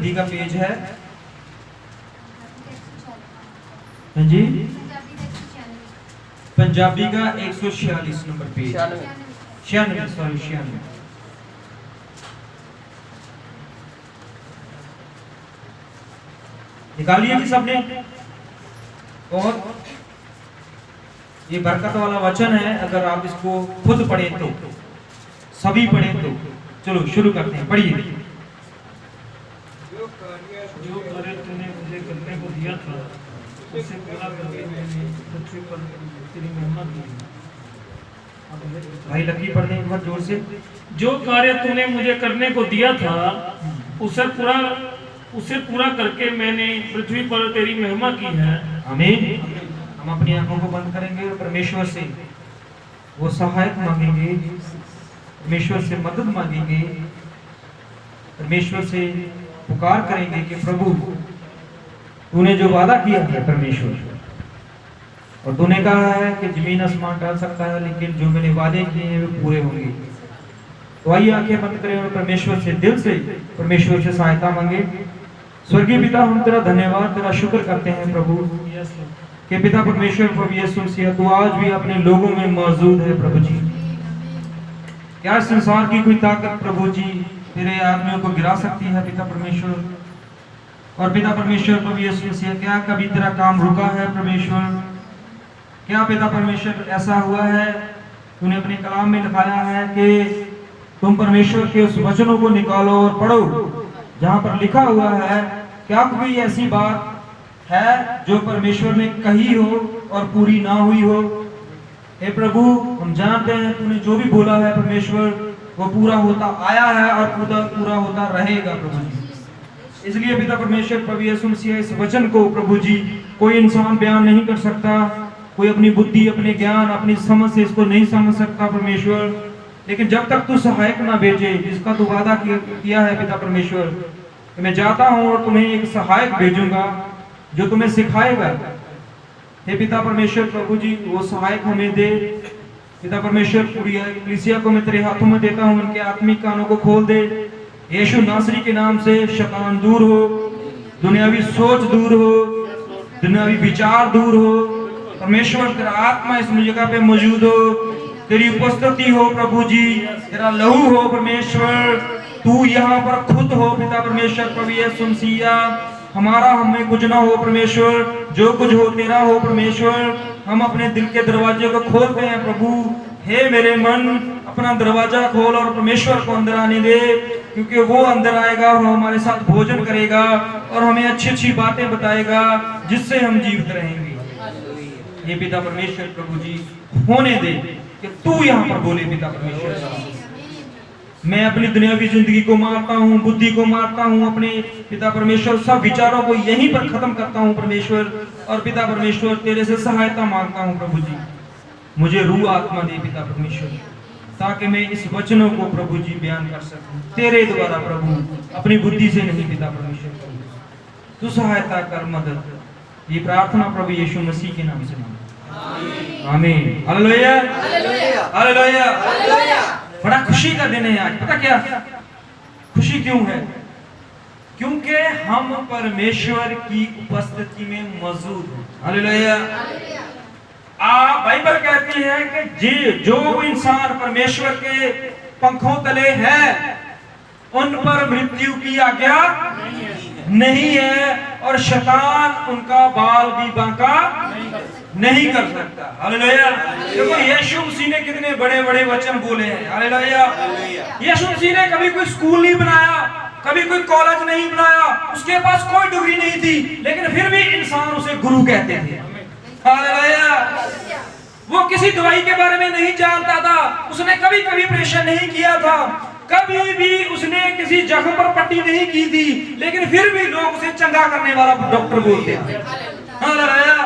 हिंदी का पेज है हाँ जी, पंजाबी का 146 नंबर पेज, 96 सॉरी 96। निकालिए कि सबने। और ये बरकत वाला वचन है, अगर आप इसको खुद पढ़े तो, सभी पढ़े तो। चलो शुरू करते हैं, पढ़िए। जो कार्य तूने मुझे करने को दिया था उसे पूरा करके मैंने पृथ्वी पर तेरी महिमा की। भाई लकी पढ़ दें एक बार जोर से। जो कार्य तूने मुझे करने को दिया था उसे पूरा करके मैंने पृथ्वी पर तेरी महिमा की है। आमीन। हम अपनी आंखों को बंद करेंगे और परमेश्वर से वो सहायक मांगेंगे, परमेश्वर से मदद मांगेंगे, परमेश्वर से पुकार करेंगे कि प्रभु तूने जो वादा किया है परमेश्वर, और तूने कहा है कि जमीन आसमान टल सकता है लेकिन जो मैंने वादे किए हैं वे पूरे होंगे। तो आइए आंखें बंद करें और परमेश्वर से दिल से परमेश्वर से सहायता मांगे। स्वर्गीय पिता, हम तेरा धन्यवाद, तेरा शुक्र करते हैं प्रभु कि पिता परमेश्वर प्रभु यीशु मसीह तू आज भी अपने लोगों में मौजूद है प्रभु जी। क्या संसार की कोई ताकत प्रभु जी तेरे आदमियों को गिरा सकती है पिता परमेश्वर? और पिता परमेश्वर प्रभु यीशु मसीह, क्या कभी तेरा काम रुका है परमेश्वर? क्या पिता परमेश्वर ऐसा हुआ है, तूने अपने कलाम में लिखाया है कि तुम परमेश्वर के उस वचनों को निकालो और पढ़ो जहां पर लिखा हुआ है। क्या कोई ऐसी बात है जो परमेश्वर ने कही हो और पूरी ना हुई हो? हे प्रभु, हम जानते हैं तूने जो भी बोला है परमेश्वर वो पूरा होता आया है और पूरा होता रहेगा प्रभु जी। इसलिए पिता परमेश्वर प्रभु यीशु मसीह, इस वचन को प्रभु जी कोई इंसान बयान नहीं कर सकता, कोई अपनी बुद्धि, अपने ज्ञान, अपनी समझ से इसको नहीं समझ सकता परमेश्वर। लेकिन जब तक तू सहायक ना भेजे, जिसका तू वादा किया है पिता परमेश्वर, कि मैं जाता हूं और तुम्हें एक सहायक भेजूंगा जो तुम्हें सिखाएगा। हे पिता परमेश्वर प्रभु जी, वो सहायक हमें दे पिता परमेश्वर। पूरी कलीसिया को मैं तेरे हाथों में देता हूं, उनके आत्मिक कानों को खोल दे यीशु नासरी के नाम से। शैतान दूर हो, दुनियावी सोच दूर हो, दुनियावी विचार दूर हो परमेश्वर। तेरा आत्मा इस जगह पे मौजूद हो, तेरी उपस्थिति हो प्रभु जी, तेरा लहू हो परमेश्वर, तू यहाँ पर खुद हो पिता परमेश्वर प्रभु यीशु मसीह। हमारा हमें कुछ ना हो परमेश्वर, जो कुछ हो तेरा हो परमेश्वर। हम अपने दिल के दरवाजे को खोलते हैं प्रभु। हे मेरे मन, अपना दरवाजा खोल और परमेश्वर को अंदर आने दे, क्योंकि वो अंदर आएगा और हमारे साथ भोजन करेगा और हमें अच्छी अच्छी बातें बताएगा जिससे हम जीवित रहेंगे। ये पिता परमेश्वर प्रभु जी होने दे कि तू यहाँ पर बोले पिता परमेश्वर। मैं अपनी दुनियावी जिंदगी को मारता हूँ, बुद्धि को मारता हूँ, अपने पिता परमेश्वर सब विचारों को यहीं पर खत्म करता हूँ परमेश्वर। और पिता परमेश्वर तेरे से सहायता मांगता हूँ प्रभु जी, मुझे रूह आत्मा दे पिता परमेश्वर, ताकि मैं इस वचनों को प्रभु जी बयान कर सकूं तेरे द्वारा प्रभु, अपनी बुद्धि से नहीं पिता परमेश्वर। तू सहायता कर, मदद। ये प्रार्थना प्रभु यीशु मसीह के नाम से मांगता, आमीन। Hallelujah, hallelujah, hallelujah. बड़ा खुशी का दिन है आज। पता क्या खुशी क्यों है? क्योंकि हम परमेश्वर की उपस्थिति में मौजूद हैं। हालेलुया। बाइबल कहती है कि जो इंसान परमेश्वर के पंखों तले है उन पर मृत्यु की आज्ञा नहीं है और शैतान उनका बाल भी बांका नहीं कर सकता। हालेलुया। देखो यीशु मसीह ने कितने बड़े बड़े वचन बोले हैं। हालेलुया। यीशु मसीह ने कभी कोई स्कूल नहीं बनाया, कभी कोई कॉलेज नहीं बनाया, उसके पास कोई डिग्री नहीं थी, लेकिन फिर भी इंसान उसे गुरु कहते थे। हालेलुया। वो किसी दवाई के बारे में नहीं जानता था, उसने कभी कभी ऑपरेशन नहीं किया था, कभी भी उसने किसी जख्म पर पट्टी नहीं की थी, लेकिन फिर भी लोग उसे चंगा करने वाला डॉक्टर बोलते थे। हालेलुया।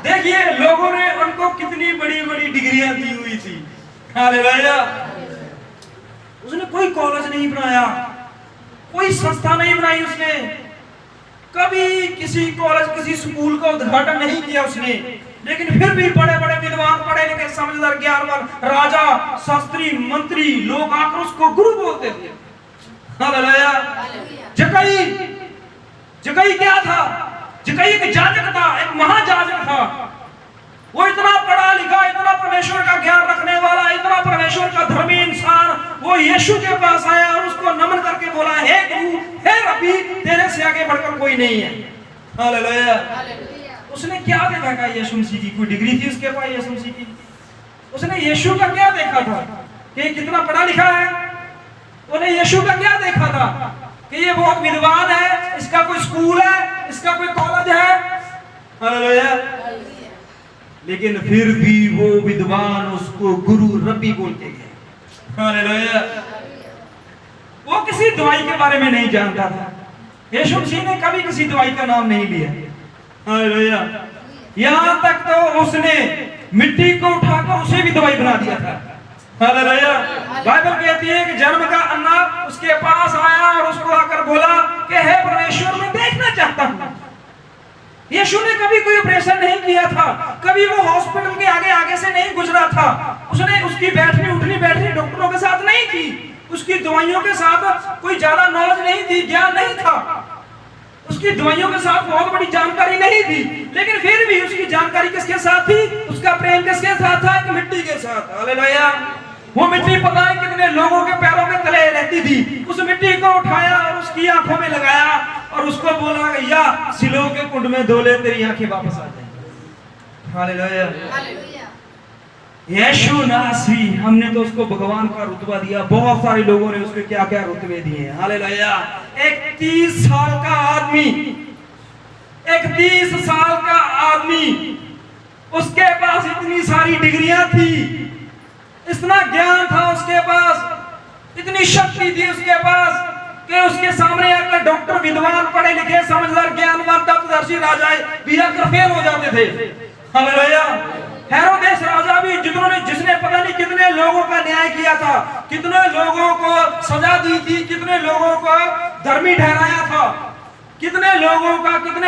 देखिए लोगों ने उनको कितनी बड़ी बड़ी डिग्रियां दी हुई थी। हालेलुया। उसने कोई कॉलेज नहीं बनाया, कोई संस्था नहीं बनाई, उसने कभी किसी कॉलेज किसी स्कूल का उद्घाटन नहीं किया उसने, लेकिन फिर भी बड़े बड़े विद्वान, पढ़े लिखे, समझदार, ज्ञानवान, राजा, शास्त्री, मंत्री लोग आकर उसको गुरु बोलते थे। हालेलुया। जक्कई जक्कई क्या था? जक्कई एक जाजक था, एक महाजाजक था। वो इतना पढ़ा लिखा, इतना परमेश्वर का ज्ञान रखने वाला, इतना परमेश्वर का धर्मी इंसान, वो यीशु के पास आया और उसको नमन करके बोला, हे गुरु, हे रब्बी, तेरे से आगे बढ़कर कोई नहीं है। हालेलुया। उसने क्या देखा था यीशु मसीह की? कोई डिग्री थी उसके पास यीशु मसीह की? उसने यीशु का क्या देखा था कि कितना पढ़ा लिखा है? उन्हें यीशु का क्या देखा था कि ये बहुत विद्वान है, इसका कोई स्कूल है, इसका कोई कॉलेज है? हालेलुया। लेकिन फिर भी वो विद्वान उसको गुरु रब्बी बोल के गए। हालेलुया। वो किसी दवाई के बारे में नहीं जानता था। यीशु मसीह ने कभी किसी दवाई का नाम नहीं लिया। हालेलुया। यहां तक तो उसने मिट्टी को उठाकर उसे भी दवाई बना दिया था। हालेलुया। बाइबल कहती है कि जन्म का अन्ना उसके पास आया और उसको आकर बोला कि हे परमेश्वर, मैं देखना चाहता हूं। यीशु ने कभी कोई ऑपरेशन नहीं किया था, कभी वो हॉस्पिटल के आगे आगे से नहीं गुजरा था। उसने उसकी बैठनी उठनी डॉक्टरों के साथ नहीं थी, उसकी दवाइयों के साथ कोई ज्यादा नॉलेज नहीं थी, ज्ञान नहीं था, उसकी दवाइयों के साथ बहुत बड़ी जानकारी नहीं थी। लेकिन फिर भी उसकी जानकारी किसके साथ थी? उसका प्रेम किसके साथ था? एक मिट्टी के साथ। हालेलुया। वो मिट्टी पता है कितने लोगों के पैरों के तले रहती थी। उस मिट्टी को उठाया और उसकी आंखों में लगाया और उसको बोला, या सिलों के कुंड में धो ले, तेरी आंखें वापस आ जाएंगी। हालेलुया। यीशु नासरी, हमने तो उसको भगवान का रुतबा दिया। बहुत सारे लोगों ने उसको क्या क्या रुतबे दिए। हालेलुया। एक 30 साल का आदमी, एक 30 साल का आदमी, उसके पास इतनी सारी डिग्रियां थी, इतना ज्ञान था उसके पास, इतनी शक्ति थी उसके पास कि उसके सामने आकर डॉक्टर, विद्वान, पढ़े लिखे, समझदार, ज्ञानवान, तत्वदर्शी राजा भी आकर फेल हो जाते थे। हालेलुया। हेरोदेस राजा भी, जिसने पता नहीं कितने लोगों का न्याय किया था, कितने लोगों को सजा दी थी, कितने लोगों को धर्मी ठहराया था, कितने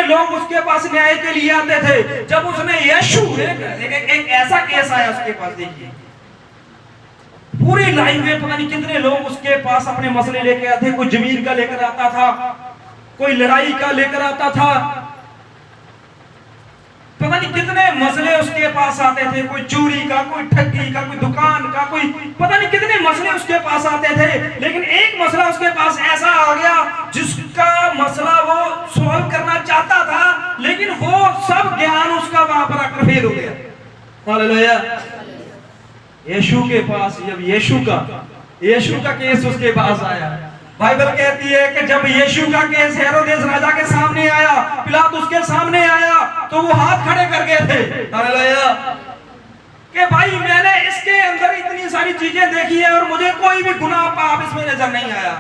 लोग उसके पास न्याय के लिए आते थे। जब उसने यीशु, एक ऐसा केस आया उसके पास, देखिए पूरी लाइफ में पता नहीं कितने लोग उसके पास अपने मसले लेके आते। कोई जमीन का लेकर आता था, कोई लड़ाई का लेकर आता था, पता नहीं कितने मसले उसके पास आते थे। कोई चोरी का, कोई ठगी का, कोई दुकान का, कोई पता नहीं कितने मसले उसके पास आते थे। लेकिन एक मसला उसके पास ऐसा आ गया जिसका मसला वो सॉल्व करना चाहता था, लेकिन वो सब ज्ञान उसका वहां पर आकर फेल हो गया। हालेलुया। यीशु के पास जब यीशु का केस उसके पास आया, बाइबल कहती है कि जब यीशु का केस हेरोदेस राजा के सामने आया, पिलातुस के सामने आया, तो वो हाथ खड़े कर गए थे। हालेलुया। कि भाई, मैंने इसके अंदर इतनी सारी चीजें देखी है और मुझे कोई भी गुनाह पाप इसमें नजर नहीं आया।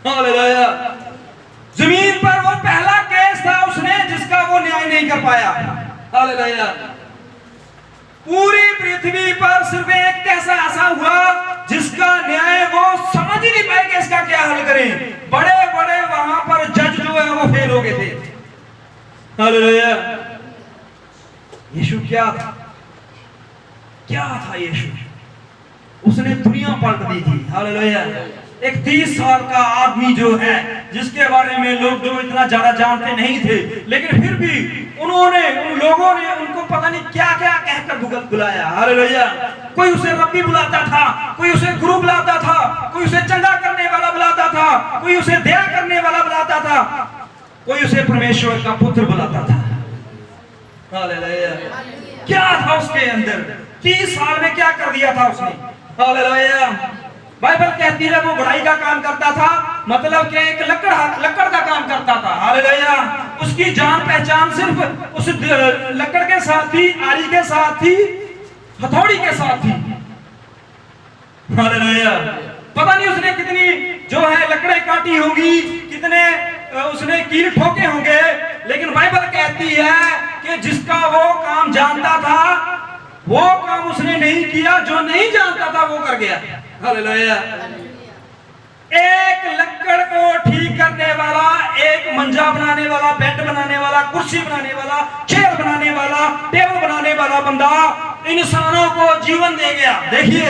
हालेलुया। जमीन पर वो पहला केस था उसने जिसका वो न्याय नहीं कर पाया। हालेलुया। पूरी पृथ्वी पर सिर्फ एक कैसा ऐसा हुआ जिसका न्याय वो समझ ही नहीं पाए कि इसका क्या हल करें। बड़े बड़े वहां पर जज जो है वो फेल हो गए थे। हालेलुया। यीशु क्या था? यीशु, उसने दुनिया पलट दी थी। हालेलुया। एक 30 साल का आदमी जो है, जिसके बारे में लोग जो इतना ज्यादा जानते नहीं थे, लेकिन फिर भी उन लोगों ने उनको पता नहीं क्या क्या कहकर बुलाया। हालेलुया। कोई उसे रब्बी बुलाता था, कोई उसे गुरु बुलाता था, कोई उसे चंगा करने वाला बुलाता था, कोई उसे दया करने वाला बुलाता था, कोई उसे परमेश्वर का पुत्र बुलाता था। हालेलुया। क्या था उसके अंदर? 30 साल में क्या कर दिया था उसने? हालेलुया। बाइबल कहती है वो बढ़ाई का काम करता था, मतलब कि एक लकड़ का काम करता था। हालेलुया। उसकी जान पहचान सिर्फ उस लकड़ के साथ थी, आरी के साथ थी, हथौड़ी के साथ थी। हालेलुया। पता नहीं उसने कितनी जो है लकड़ें काटी होंगी, कितने उसने कील ठोके होंगे, लेकिन बाइबल कहती है कि जिसका वो काम जानता था वो काम उसने नहीं किया, जो नहीं जानता था वो कर गया। हालेलुया। एक लकड़ को ठीक करने वाला, एक मंजा बनाने वाला, बेड बनाने वाला, कुर्सी बनाने वाला, चेयर बनाने वाला, टेबल बनाने वाला बंदा इंसानों को जीवन दे गया। देखिए,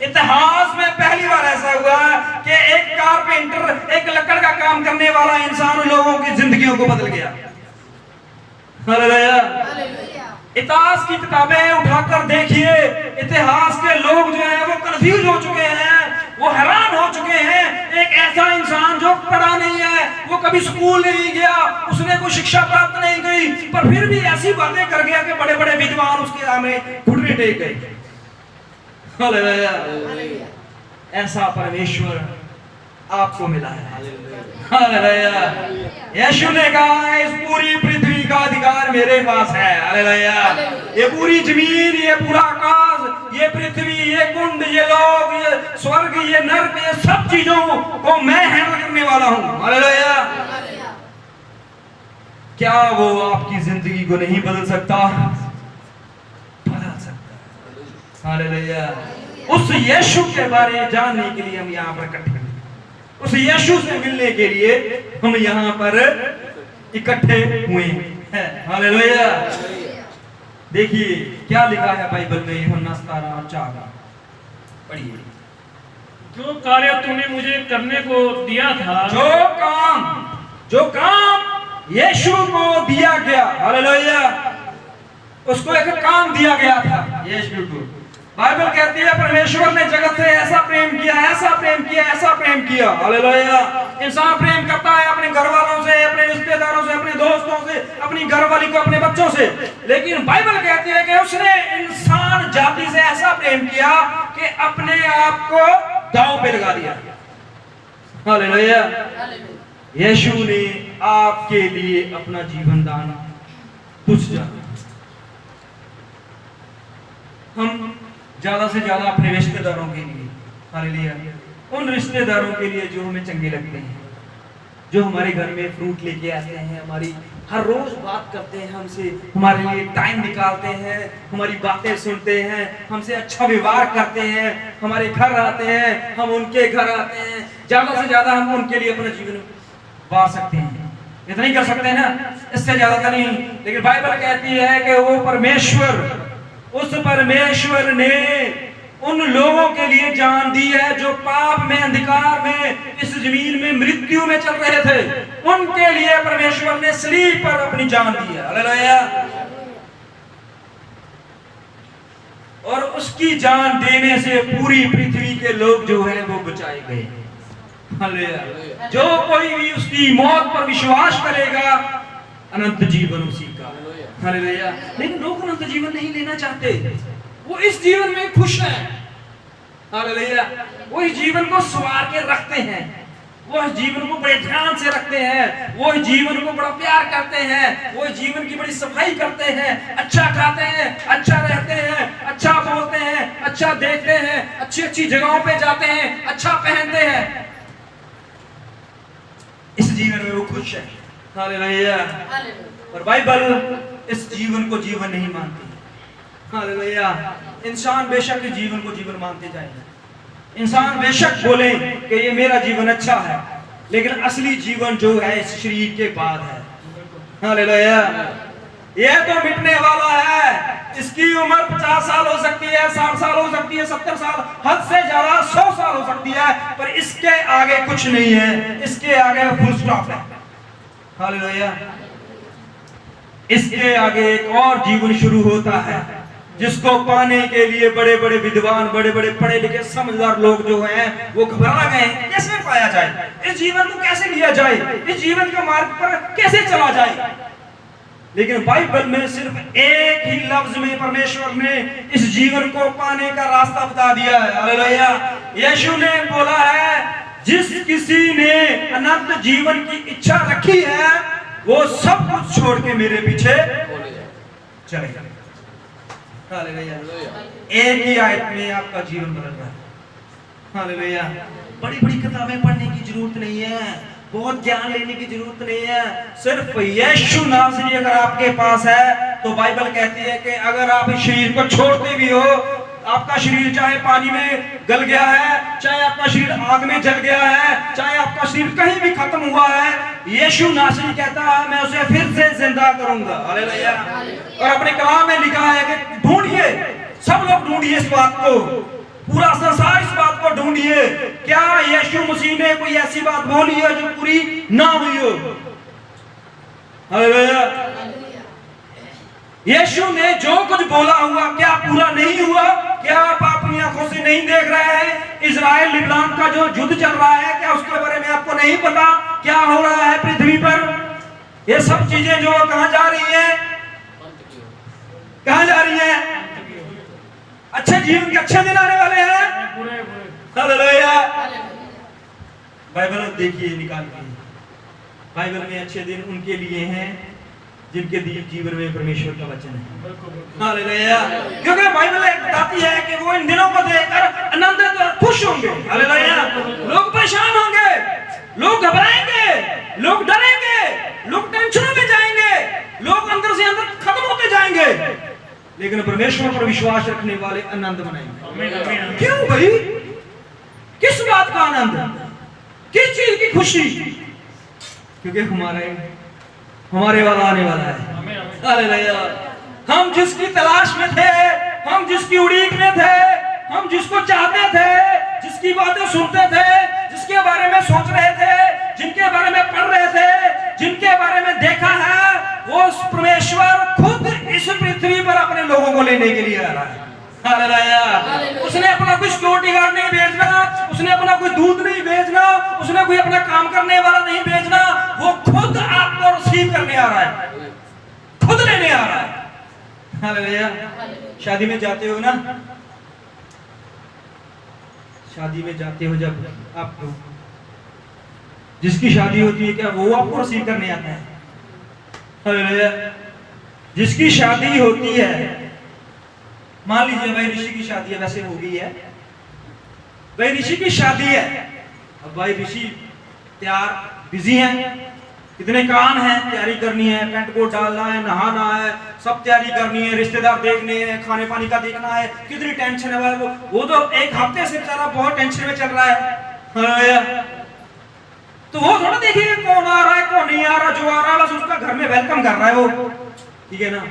इतिहास में पहली बार ऐसा हुआ कि एक कारपेंटर, एक लकड़ का काम करने वाला इंसान लोगों की जिंदगियों को को बदल गया। हालेलुया। इतिहास की किताबें उठाकर देखिए, इतिहास के लोग जो है वो कंफ्यूज हो चुके हैं, वो हैरान हो चुके हैं। एक ऐसा इंसान जो पढ़ा नहीं है, वो कभी स्कूल नहीं गया, उसने कोई शिक्षा प्राप्त नहीं की, पर फिर भी ऐसी बातें कर गया कि बड़े बड़े विद्वान उसके सामने घुटने टेक गए। हालेलुया। ऐसा परमेश्वर आपको मिला है। हालेलुया। यीशु ने कहा इस पूरी पृथ्वी का अधिकार मेरे पास है। हालेलुया। ये पूरी जमीन, ये पूरा आकाश, ये पृथ्वी, ये कुंड, ये लोग, ये स्वर्ग, ये नर्क, ये सब चीजों को मैं हैंडल करने वाला हूं। हालेलुया। क्या वो आपकी जिंदगी को नहीं बदल सकता? बदल सकता। हालेलुया। उस यीशु के बारे में जानने के लिए हम यहाँ पर इकट्ठे, उस यीशु से मिलने के लिए हम यहाँ पर इकट्ठे हुए हैं। हालेलुया। देखिए क्या लिखा है बाइबल में, यूहन्ना 17:4 पढ़िए। जो कार्य तूने मुझे करने को दिया था, जो काम यीशु को दिया गया, हालेलुया, उसको एक काम दिया गया था यीशु को। बाइबल कहती है परमेश्वर ने जगत से ऐसा प्रेम किया, ऐसा प्रेम किया, ऐसा प्रेम किया। हालेलुया। इंसान प्रेम करता है अपने घर वालों से, अपने रिश्तेदारों से, अपने दोस्तों से, अपनी घरवाली को, अपने बच्चों से, लेकिन बाइबल कहती है कि उसने इंसान जाति से ऐसा प्रेम किया कि अपने आप को दांव पे लगा दिया। हालेलुया। यीशु ने आपके लिए अपना जीवन दान कुछ जाना। हम ज्यादा से ज्यादा अपने रिश्तेदारों के लिए, हालेलुया, उन रिश्तेदारों के लिए जो हमें चंगे लगते हैं, जो हमारे घर में फ्रूट लेके आते हैं, हमारी हर रोज बात करते हैं हमसे, हमारे लिए टाइम निकालते हैं, हमारी बातें सुनते हैं, हमसे अच्छा व्यवहार करते हैं, हमारे घर आते हैं, हम उनके घर आते हैं, ज्यादा से ज्यादा हम उनके लिए अपना जीवन वार सकते हैं। इतना ही कर सकते हैं ना, इससे ज्यादा का नहीं। लेकिन बाइबल कहती है कि वो परमेश्वर, उस परमेश्वर ने उन लोगों के लिए जान दी है जो पाप में, अंधकार में, इस जमीन में मृत्यु में चल रहे थे, उनके लिए परमेश्वर ने सलीब पर अपनी जान दी है। हालेलुया। और उसकी जान देने से पूरी पृथ्वी के लोग जो हैं वो बचाए गए। हालेलुया। जो कोई भी उसकी मौत पर विश्वास करेगा, अनंत जीवन उसी का। हालेलुया। लेकिन लोग अनंत जीवन नहीं लेना चाहते, वो इस जीवन में खुश हैं। हालेलुया। वो इस जीवन को संवार के रखते हैं, वो इस जीवन को बड़े ध्यान से रखते हैं, वो इस जीवन को बड़ा प्यार करते हैं, वो इस जीवन की बड़ी सफाई करते हैं, अच्छा खाते हैं, अच्छा रहते हैं, अच्छा बोलते हैं, अच्छा देखते हैं, अच्छी अच्छी जगहों पे जाते हैं, अच्छा पहनते हैं। इस जीवन में वो खुश है। हालेलुया। और बाइबल इस जीवन को जीवन नहीं मानती। हालेलुया। इंसान बेशक इस जीवन को जीवन मानते जाएगा, इंसान बेशक बोले कि ये मेरा जीवन अच्छा है, लेकिन असली जीवन जो है इस शरीर के बाद है। हालेलुया। ये तो मिटने वाला है, इसकी उम्र 50 साल हो सकती है, 60 साल हो सकती है, 70 साल, हद से ज्यादा 100 साल हो सकती है, पर इसके आगे कुछ नहीं है, इसके आगे फुल स्टॉप है। हालेलुया। इसके आगे एक और जीवन शुरू होता है, जिसको पाने के लिए बड़े बड़े विद्वान, बड़े बड़े पढ़े लिखे समझदार लोग जो हैं वो घबरा गए। कैसे पाया जाए, इस जीवन को कैसे लिया जाए, इस जीवन के मार्ग पर कैसे चला जाए। लेकिन बाइबल में सिर्फ एक ही लफ्ज में परमेश्वर ने इस जीवन को पाने का रास्ता बता दिया है। हालेलुया। यीशु ने बोला है, जिस किसी ने अनंत जीवन की इच्छा रखी है वो सब कुछ छोड़ के मेरे पीछे चले। हालेलुया। एक ही आयत में आपका जीवन बदल रहा है। हालेलुया। बड़ी बड़ी किताबें पढ़ने की जरूरत नहीं है, बहुत ज्ञान लेने की जरूरत नहीं है, सिर्फ यीशु नासरी अगर आपके पास है तो बाइबल कहती है कि अगर आप इस शरीर को छोड़ते भी हो, आपका शरीर चाहे पानी में गल गया है, चाहे आपका शरीर आग में जल गया है, चाहे आपका शरीर कहीं भी खत्म हुआ है, यीशु नासरी कहता है मैं उसे फिर से जिंदा करूंगा। हालेलुया। और अपने कलाम में लिखा है कि ढूंढिए, सब लोग ढूंढिए इस बात को, पूरा संसार इस बात को ढूंढिए, क्या यीशु मसीह ने कोई ऐसी बात बोली है जो पूरी ना हुई हो। हालेलुया। यीशु ने जो कुछ बोला हुआ क्या पूरा नहीं हुआ? क्या आप अपनी आंखों से नहीं देख रहे हैं? इजराइल लिबनान का जो युद्ध चल रहा है, क्या उसके बारे में आपको नहीं पता क्या हो रहा है पृथ्वी पर? ये सब चीजें जो कहां जा रही हैं? कहां जा रही हैं? अच्छे जीवन के अच्छे दिन आने वाले हैं। हालेलुया। बाइबल देखिए निकाल के, बाइबल में अच्छे दिन उनके लिए हैं जिनके जीवन में परमेश्वर का वचन है। हालेलुया। क्योंकि बाइबल बताती है कि वो इन दिनों को देखकर आनंदित और खुश होंगे। हालेलुया। लोग परेशान होंगे, लोग घबराएंगे, लोग डरेंगे, लोग टेंशनों में जाएंगे, लोग अंदर से अंदर खत्म होते जाएंगे, लेकिन परमेश्वर पर विश्वास रखने वाले आनंद मनाएंगे। क्यों भाई? किस बात का आनंद? किस चीज की खुशी? क्योंकि हमारे वाला आने वाला है। हालेलुया। हम जिसकी तलाश में थे, हम जिसकी उड़ीक में थे, हम जिसको चाहते थे, जिसकी बातें सुनते थे, जिसके बारे में सोच रहे थे, जिनके बारे में पढ़ रहे थे, जिनके बारे में देखा है, वो परमेश्वर खुद इस पृथ्वी पर अपने लोगों को लेने के लिए आ रहा है। हालेलुया। उसने अपना कोई सिक्योरिटी गार्ड नहीं भेजना, उसने अपना कोई दूध नहीं भेजना, उसने कोई अपना काम करने वाला नहीं भेजना, वो खुद आपको रिसीव करने आ रहा है, खुद लेने आ रहा है। हालेलुया। शादी में जाते हो ना, शादी में जाते हो जब आप लोग, जिसकी शादी होती है क्या वो आपको रिसीव करने आता है? हालेलुया। जिसकी शादी होती है, मान लीजिए भाई ऋषि की शादी है, वैसे हो गई है, भाई ऋषि की शादी है, अब भाई ऋषि तैयार बिजी हैं, कितने काम हैं, तैयारी करनी है, पेंट कोट डालना है, नहाना है, सब तैयारी करनी है, रिश्तेदार देखने हैं, खाने पानी का देखना है, कितनी टेंशन है भाई। वो तो एक हफ्ते से बेचारा बहुत टेंशन में चल रहा है। तो वो थोड़ा देखिए कौन आ रहा है कौन नहीं आ रहा, जो आ रहा है बस उसका घर में वेलकम कर रहा है वो, ठीक है ना।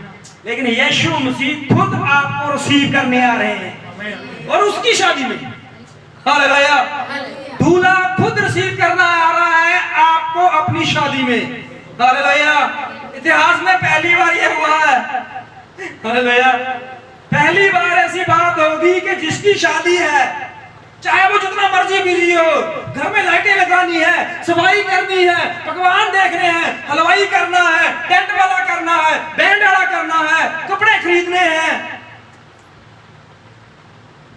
लेकिन यीशु मसीह खुद आपको रिसीव करने आ रहे हैं और उसकी शादी में। हालेलुया। दूल्हा खुद रिसीव करना आ रहा है आपको अपनी शादी में। हालेलुया। इतिहास में पहली बार ये हुआ है। हालेलुया। पहली बार ऐसी बात होगी कि जिसकी शादी है, चाहे वो जितना मर्जी बिजी हो, घर में लाइटें लगानी है, सफाई करनी है, पकवान देखने हैं, हलवाई करना है, टेंट वाला करना है, बैंड वाला करना है, कपड़े खरीदने हैं,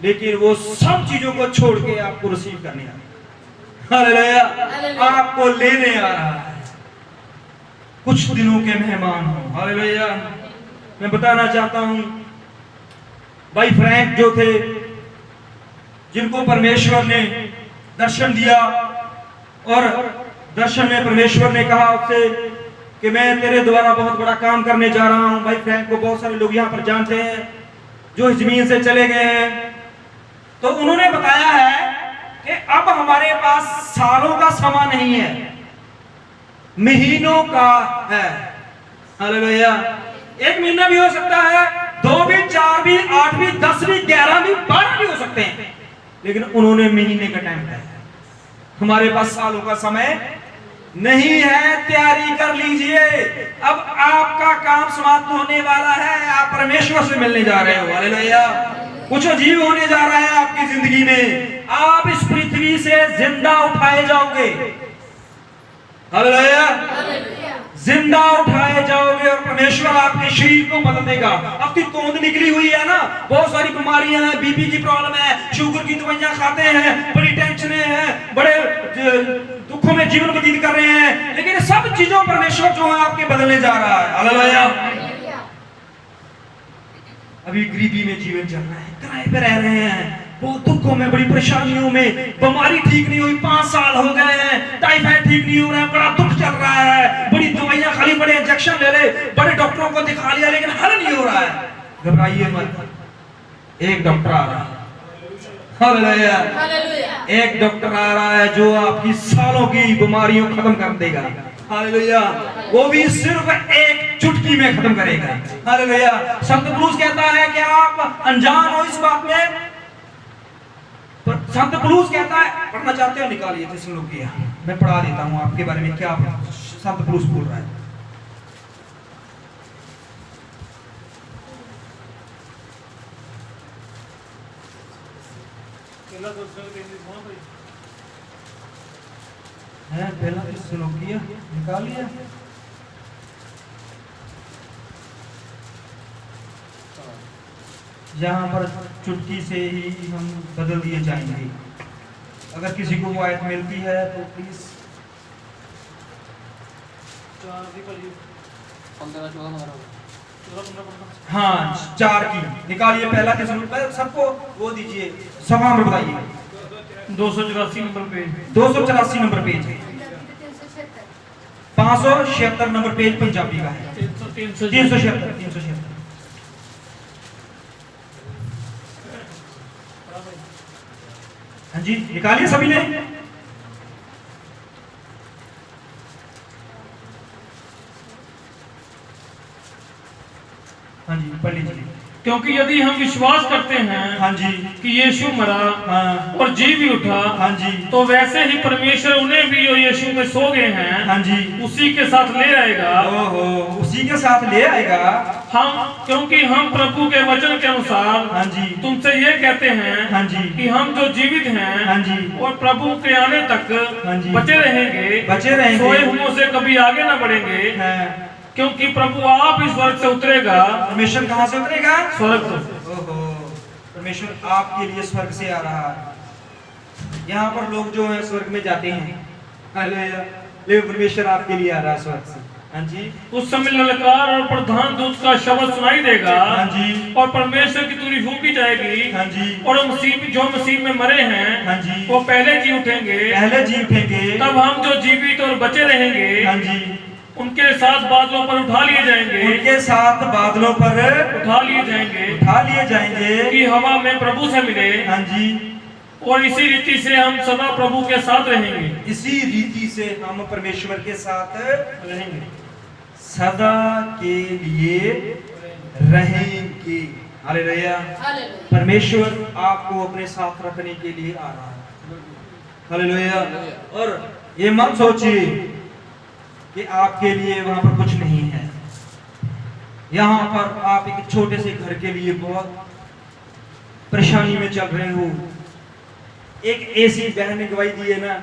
लेकिन वो सब चीजों को छोड़ के आपको रिसीव करने आ रहा है। हालेलुया। आपको लेने आ रहा है, कुछ दिनों के मेहमान हो। हालेलुया। मैं बताना चाहता हूं, भाई फ्रैंक जो थे, जिनको परमेश्वर ने दर्शन दिया और दर्शन में परमेश्वर ने कहा उससे कि मैं तेरे द्वारा बहुत बड़ा काम करने जा रहा हूं। भाई फ्रैंक को बहुत सारे लोग यहाँ पर जानते हैं जो इस जमीन से चले गए हैं। तो उन्होंने बताया है कि अब हमारे पास सालों का समा नहीं है, महीनों का है। हालेलुया। 1 महीना भी हो सकता है, 2 भी, 4 भी, 8 भी, 10 भी, 11 भी, 12 भी हो सकते हैं, लेकिन उन्होंने महीने का टाइम दिया। हमारे पास सालों का समय नहीं है, तैयारी कर लीजिए, अब आपका काम समाप्त होने वाला है, आप परमेश्वर से मिलने जा रहे हो। हालेलुया। कुछ अजीब होने जा रहा है आपकी जिंदगी में, आप इस पृथ्वी से जिंदा उठाए जाओगे। हालेलुया। जिंदा उठाए जाओगे और परमेश्वर आपके शरीर को बदल देगा। आपकी तोंद निकली हुई है ना, बहुत सारी बीमारियां हैं, बीपी की प्रॉब्लम है, शुगर की दवाइयां खाते हैं, बड़ी टेंशनें हैं, बड़े दुखों में जीवन व्यतीत कर रहे हैं, लेकिन सब चीजों परमेश्वर जो है आपके बदलने जा रहा है। हालेलुया। अभी गरीबी में जीवन चल रहा है, किराए पे रह रहे हैं, बहुत दुखों में, बड़ी परेशानियों में, बीमारी ठीक नहीं हुई, 5 साल हो गए हैं, टाइफाइड ठीक नहीं हो रहा है, बड़ा दुख चल रहा है, बड़ी दवाइयां खाली, बड़े इंजेक्शन ले ले, बड़े डॉक्टरों को दिखा लिया, लेकिन हल नहीं हो रहा है। घबराइए मत, एक डॉक्टर आ रहा है। हालेलुया। एक डॉक्टर आ रहा है जो आपकी सालों की बीमारियों खत्म कर देगा। हालेलुया। वो भी सिर्फ एक चुटकी में खत्म करेगा। हालेलुया। संत पौलुस कहता है कि आप अनजान हो इस बात में, संत पौलुस कहता है, पढ़ना चाहते हो निकालिए थिस्सलुनीकियों, मैं पढ़ा देता हूं आपके बारे में क्या संत पौलुस बोल रहा है। है पहला तो श्लोकिया निकाल लिया। यहाँ पर चुटकी से ही हम बदल दिए जाएंगे। अगर किसी को वो आयत मिलती है तो प्लीज 15-14 हाँ 4 की निकालिए। पहला सबको वो दीजिए, सभा में बताइए। 284 नंबर पेज। 284 नंबर पेज है। 576 नंबर पेज पंजाबी का है। 376 हाँ जी निकालिए सभी ने। हाँ जी पढ़ लीजिए। क्योंकि यदि हम विश्वास करते हैं हाँ जी कि यीशु मरा हाँ और जी भी उठा, हाँ जी तो वैसे ही परमेश्वर उन्हें भी जो यीशु में सो गए हैं हाँ जी उसी के साथ ले आएगा। ओहो उसी के साथ ले आएगा। हम क्योंकि हम प्रभु के वचन के अनुसार हाँ जी तुमसे ये कहते हैं हाँ जी कि हम जो जीवित हैं हाँ जी और प्रभु के आने तक हाँ जी बचे रहेंगे, सोए हुओं से कभी आगे न बढ़ेंगे। हैं। क्योंकि प्रभु आप इस स्वर्ग से उतरेगा। परमेश्वर कहाँ से उतरेगा? स्वर्ग से। ओहो परमेश्वर आपके लिए स्वर्ग से आ रहा है। यहाँ पर लोग जो है स्वर्ग में जाते हैं, हालेलुया, लेकिन परमेश्वर आपके लिए आ रहा है स्वर्ग से। हाँ जी उस समय ललकार और प्रधान दूत का शब्द सुनाई देगा। हाँ जी और परमेश्वर की तुरी फूंकी जाएगी। हाँ जी और जो मसीह में मरे हैं हाँ जी वो पहले जी उठेंगे। पहले जी उठेंगे। तब हम जो जीवित और बचे रहेंगे हाँ जी उनके साथ बादलों पर उठा लिए जाएंगे। उनके साथ बादलों पर उठा लिए जाएंगे कि हवा में प्रभु से मिले। हाँ जी और इसी रीति से हम सदा प्रभु के साथ रहेंगे। इसी रीति से हम परमेश्वर के साथ रहेंगे, सदा के लिए रहेंगे। हालेलुया। परमेश्वर आपको अपने साथ रखने के लिए आ रहा है। हालेलुया। और ये मत सोचिए कि आपके लिए वहां पर कुछ नहीं है। यहाँ पर आप एक छोटे से घर के लिए बहुत परेशानी में चल रहे हो। एक एसी बहन ने गवाही दी है ना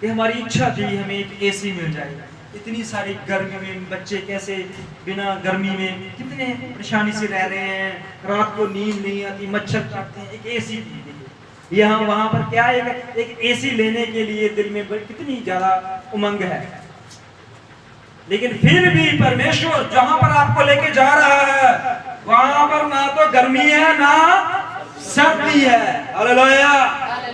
कि हमारी इच्छा थी हमें एक एसी मिल जाएगा। इतनी सारी गर्मी में बच्चे कैसे बिना गर्मी में कितने परेशानी से रह रहे हैं, रात को नींद नहीं आती, मच्छर काटते हैं। एक एसी यहाँ वहां पर क्या है, एक एसी लेने के लिए दिल में कितनी ज्यादा उमंग है। लेकिन फिर भी परमेश्वर जहां पर आपको लेके जा रहा है वहां पर ना तो गर्मी है ना सर्दी है। हालेलुया।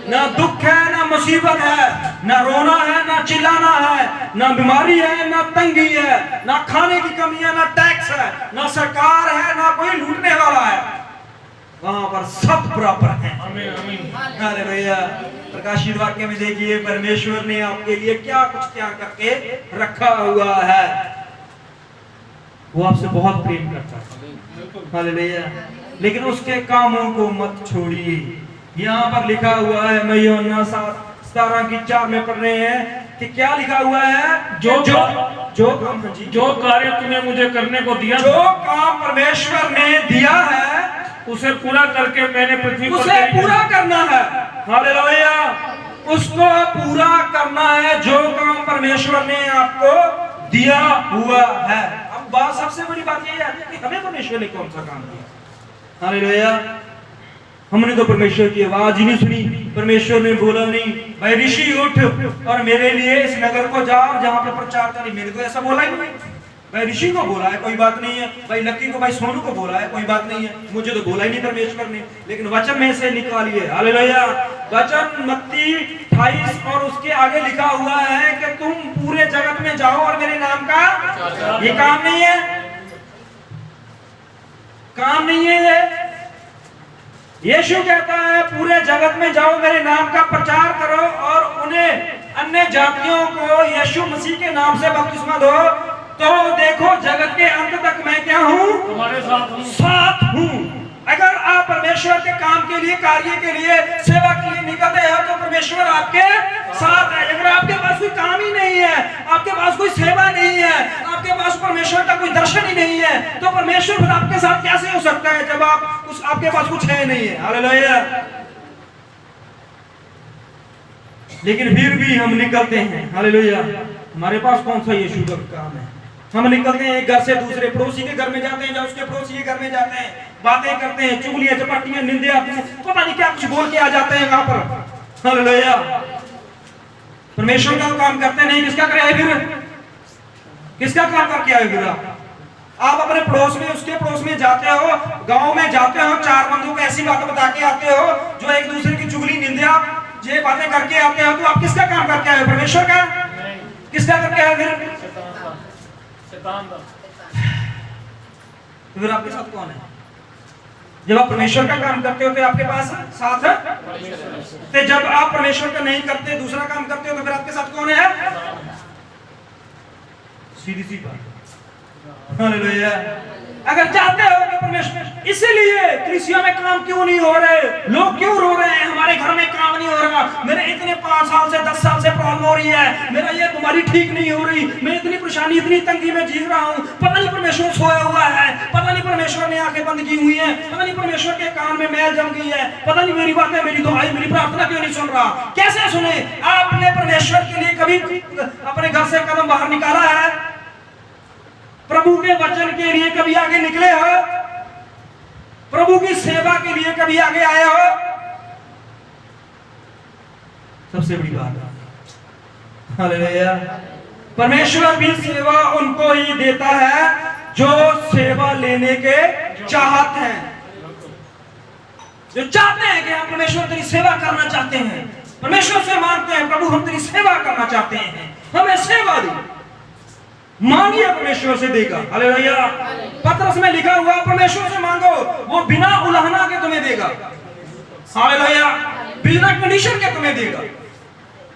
ना दुख है ना मुसीबत है, ना रोना है ना चिल्लाना है, ना बीमारी है ना तंगी है, ना खाने की कमी है ना टैक्स है, ना सरकार है ना कोई लूटने वाला है। वहां पर सब बराबर है। हालेलुया। प्रकाशित वाक्य में देखिए परमेश्वर ने आपके लिए क्या कुछ त्याग करके रखा हुआ है। वो आपसे बहुत प्रेम करता है। हालेलुया। लेकिन उसके कामों को मत छोड़िए। यहाँ पर लिखा हुआ है, मैं यूहन्ना 7:17 में पढ़ रहे हैं कि क्या लिखा हुआ है, जो कार्य तूने मुझे करने को दिया, जो काम परमेश्वर ने दिया है उसे पूरा करके मैंने पृथ्वी पर उसे पूरा करना है। हालेलुया। उसको पूरा करना है जो काम परमेश्वर ने आपको दिया हुआ है। अब बात सबसे बड़ी बात यह है कि हमें परमेश्वर ने कौन सा काम दिया। हालेलुया। हमने तो परमेश्वर की आवाज ही नहीं सुनी। परमेश्वर ने बोला नहीं, भाई ऋषि उठ और मेरे लिए इस नगर को जा और जहां पर प्रचार करें। मेरे को ऐसा बोला ही नहीं। भाई ऋषि को बोला है, कोई बात नहीं है। भाई लक्की को, भाई सोनू को बोला है, कोई बात नहीं है। मुझे तो बोला ही नहीं परमेश्वर ने, लेकिन वचन में से निकालिए। हालेलुया। वचन मत्ती 28 और उसके आगे लिखा हुआ है कि तुम पूरे जगत में जाओ और मेरे नाम का, ये काम नहीं है, काम नहीं है ये। यीशु कहता है पूरे जगत में जाओ, मेरे नाम का प्रचार करो और उन्हें अन्य जातियों को यीशु मसीह के नाम से बपतिस्मा दो। तो देखो जगत के अंत तक मैं क्या हूँ, तुम्हारे साथ हूँ। अगर आप परमेश्वर के काम के लिए, कार्य के लिए, सेवा के लिए निकलते हो तो परमेश्वर आपके साथ है। अगर आपके पास कोई काम ही नहीं है, आपके पास कोई सेवा नहीं है, आपके पास परमेश्वर का कोई दर्शन ही नहीं है, तो परमेश्वर फिर आपके साथ कैसे हो सकता है जब आपके पास कुछ है नहीं है। हालेलुया। लेकिन फिर भी हम निकलते हैं, हालेलुया। हमारे पास कौन सा यीशु का काम है? हम निकलते हैं एक घर से दूसरे, पड़ोसी के घर में जाते हैं, या उसके पड़ोसी के घर में जाते हैं, बातें करते हैं, चुगलियां चपाटियां निंदे आते हैं, पता नहीं क्या कुछ बोल के आ जाते हैं वहां पर, हालेलुया। परमेश्वर का काम करते नहीं, किसका करे फिर? किसका काम करके आए फिर? आप अपने पड़ोस में, उसके पड़ोस में जाते हो, गांव में जाते हो, चार बंदों को ऐसी बातें बता के आते हो जो एक दूसरे की चुगली निंदा ये बातें करके आते हो, तो आप किसका काम करके आए? परमेश्वर का? किसका करके आए फिर? तो फिर आपके साथ कौन है? जब आप परमेश्वर का काम करते हो तो आपके पास साथ है, तो जब आप परमेश्वर का नहीं करते, दूसरा काम करते हो, तो फिर आपके साथ कौन है? सीधी सी बात। हालेलुया। अगर चाहते हो कि परमेश्वर, इसीलिए कलीसिया में काम क्यों नहीं हो रहे, लोग क्यों रो रहे हैं, हमारे घर में काम नहीं हो रहा, मेरे इतने 5 साल से 10 साल से प्रॉब्लम हो रही है, मेरा ये बीमारी ठीक नहीं हो रही, मैं इतनी परेशानी, इतनी तंगी में जी रहा हूँ, पता नहीं परमेश्वर सोया हुआ है, पता नहीं परमेश्वर ने आंखें बंद की हुई हैं, पता नहीं परमेश्वर के कान में मैल जम गई है, पता नहीं मेरी बातें, मेरी दुआएं, मेरी प्रार्थना क्यों नहीं सुन रहा। कैसे सुने? आपने परमेश्वर के लिए कभी अपने घर से कदम बाहर निकाला है? प्रभु के वचन के लिए कभी आगे निकले हो? प्रभु की सेवा के लिए कभी आगे आए हो? सबसे बड़ी बात है, हालेलुया। परमेश्वर भी सेवा उनको ही देता है जो सेवा लेने के चाहत हैं, जो चाहते हैं कि हम परमेश्वर तेरी सेवा करना चाहते हैं, परमेश्वर से मांगते हैं, प्रभु हम तेरी सेवा करना चाहते हैं, हमें सेवा दे। मांगिए, परमेश्वर से देगा, हालेलुया। पत्रस में लिखा हुआ, परमेश्वर से मांगो, वो बिना उलाहना के तुम्हें देगा, हालेलुया, बिना कंडीशन के तुम्हें देगा।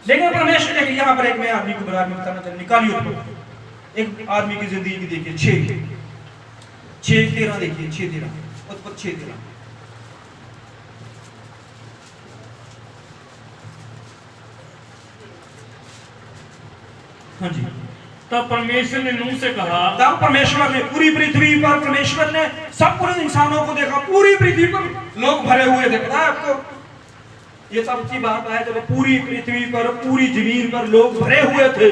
लेकिन परमेश्वर ने यहाँ पर एक मैं आदमी को बारे में बताना चाहता हूं, निकालिए तो एक आदमी की जिंदगी देखिए, 6:13 देखिए, 6:13, उत्पत्ति 6:13। हाँ जी। तब परमेश्वर ने नूह से कहा, तब परमेश्वर ने पूरी पृथ्वी पर, परमेश्वर ने सब पूरे इंसानों को देखा, पूरी पृथ्वी पर लोग भरे हुए थे। पता है आपको? ये सब अच्छी बात है, जब पूरी पृथ्वी पर, पूरी जमीन पर लोग भरे हुए थे,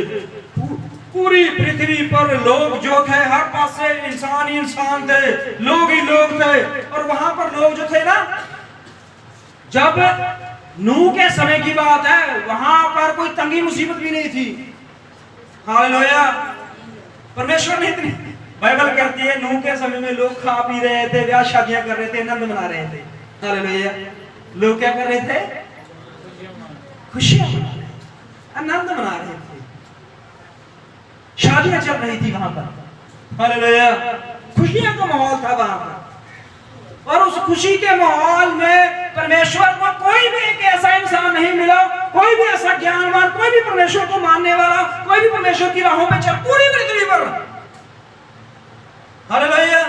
पूरी पृथ्वी पर लोग जो थे, हर पास से इंसान ही इंसान थे, लोग ही लोग थे। और वहां पर लोग जो थे ना, जब नूह के समय की बात है, वहां पर कोई तंगी मुसीबत भी नहीं थी, हालेलुया। परमेश्वर ने इतनी, बाइबल कहती है नूह के समय में लोग खा पी रहे थे, ब्याह शादियां कर रहे थे, आनंद मना रहे थे, हालेलुया। लोग क्या कर रहे थे? खुशियां मना रहे थे, आनंद मना रहे थे, शादियां चल रही थी वहां पर, हालेलुया। खुशियां का माहौल था वहां पर। और उस खुशी के माहौल में परमेश्वर को कोई भी एक ऐसा इंसान नहीं मिला, कोई भी ऐसा ज्ञानवान, कोई भी परमेश्वर को मानने वाला, कोई भी परमेश्वर की राहों पे चल, पूरी पृथ्वी पर, हालेलुया।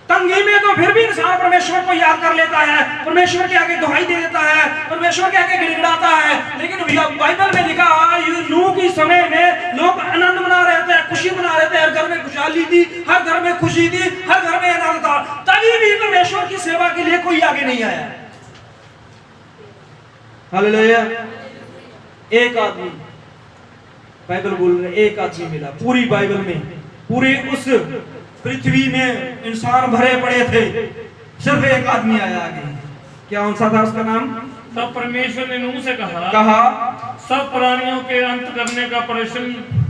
तंगी में तो फिर भी इंसान परमेश्वर को याद कर लेता है, परमेश्वर के आगे दुहाई दे देता है, परमेश्वर के आगे गिड़गिड़ाता है। लेकिन बाइबल में लिखा है नूह के समय में लोग आनंद मना रहे थे, खुशी मना रहे थे, हर घर में खुशहाली थी, हर घर में खुशी थी, हर घर में आनंद था। तभी भी परमेश्वर की सेवा के लिए कोई आगे नहीं आया, हालेलुया। एक आदमी, बाइबल बोल रहे, एक आदमी मिला पूरी बाइबल में, पूरे उस पृथ्वी में इंसान भरे पड़े थे, सिर्फ एक आदमी आया आगे। क्या कौन था उसका नाम? तब परमेश्वर ने नूह से कहा, सब प्राणियों के अंत करने का प्रश्न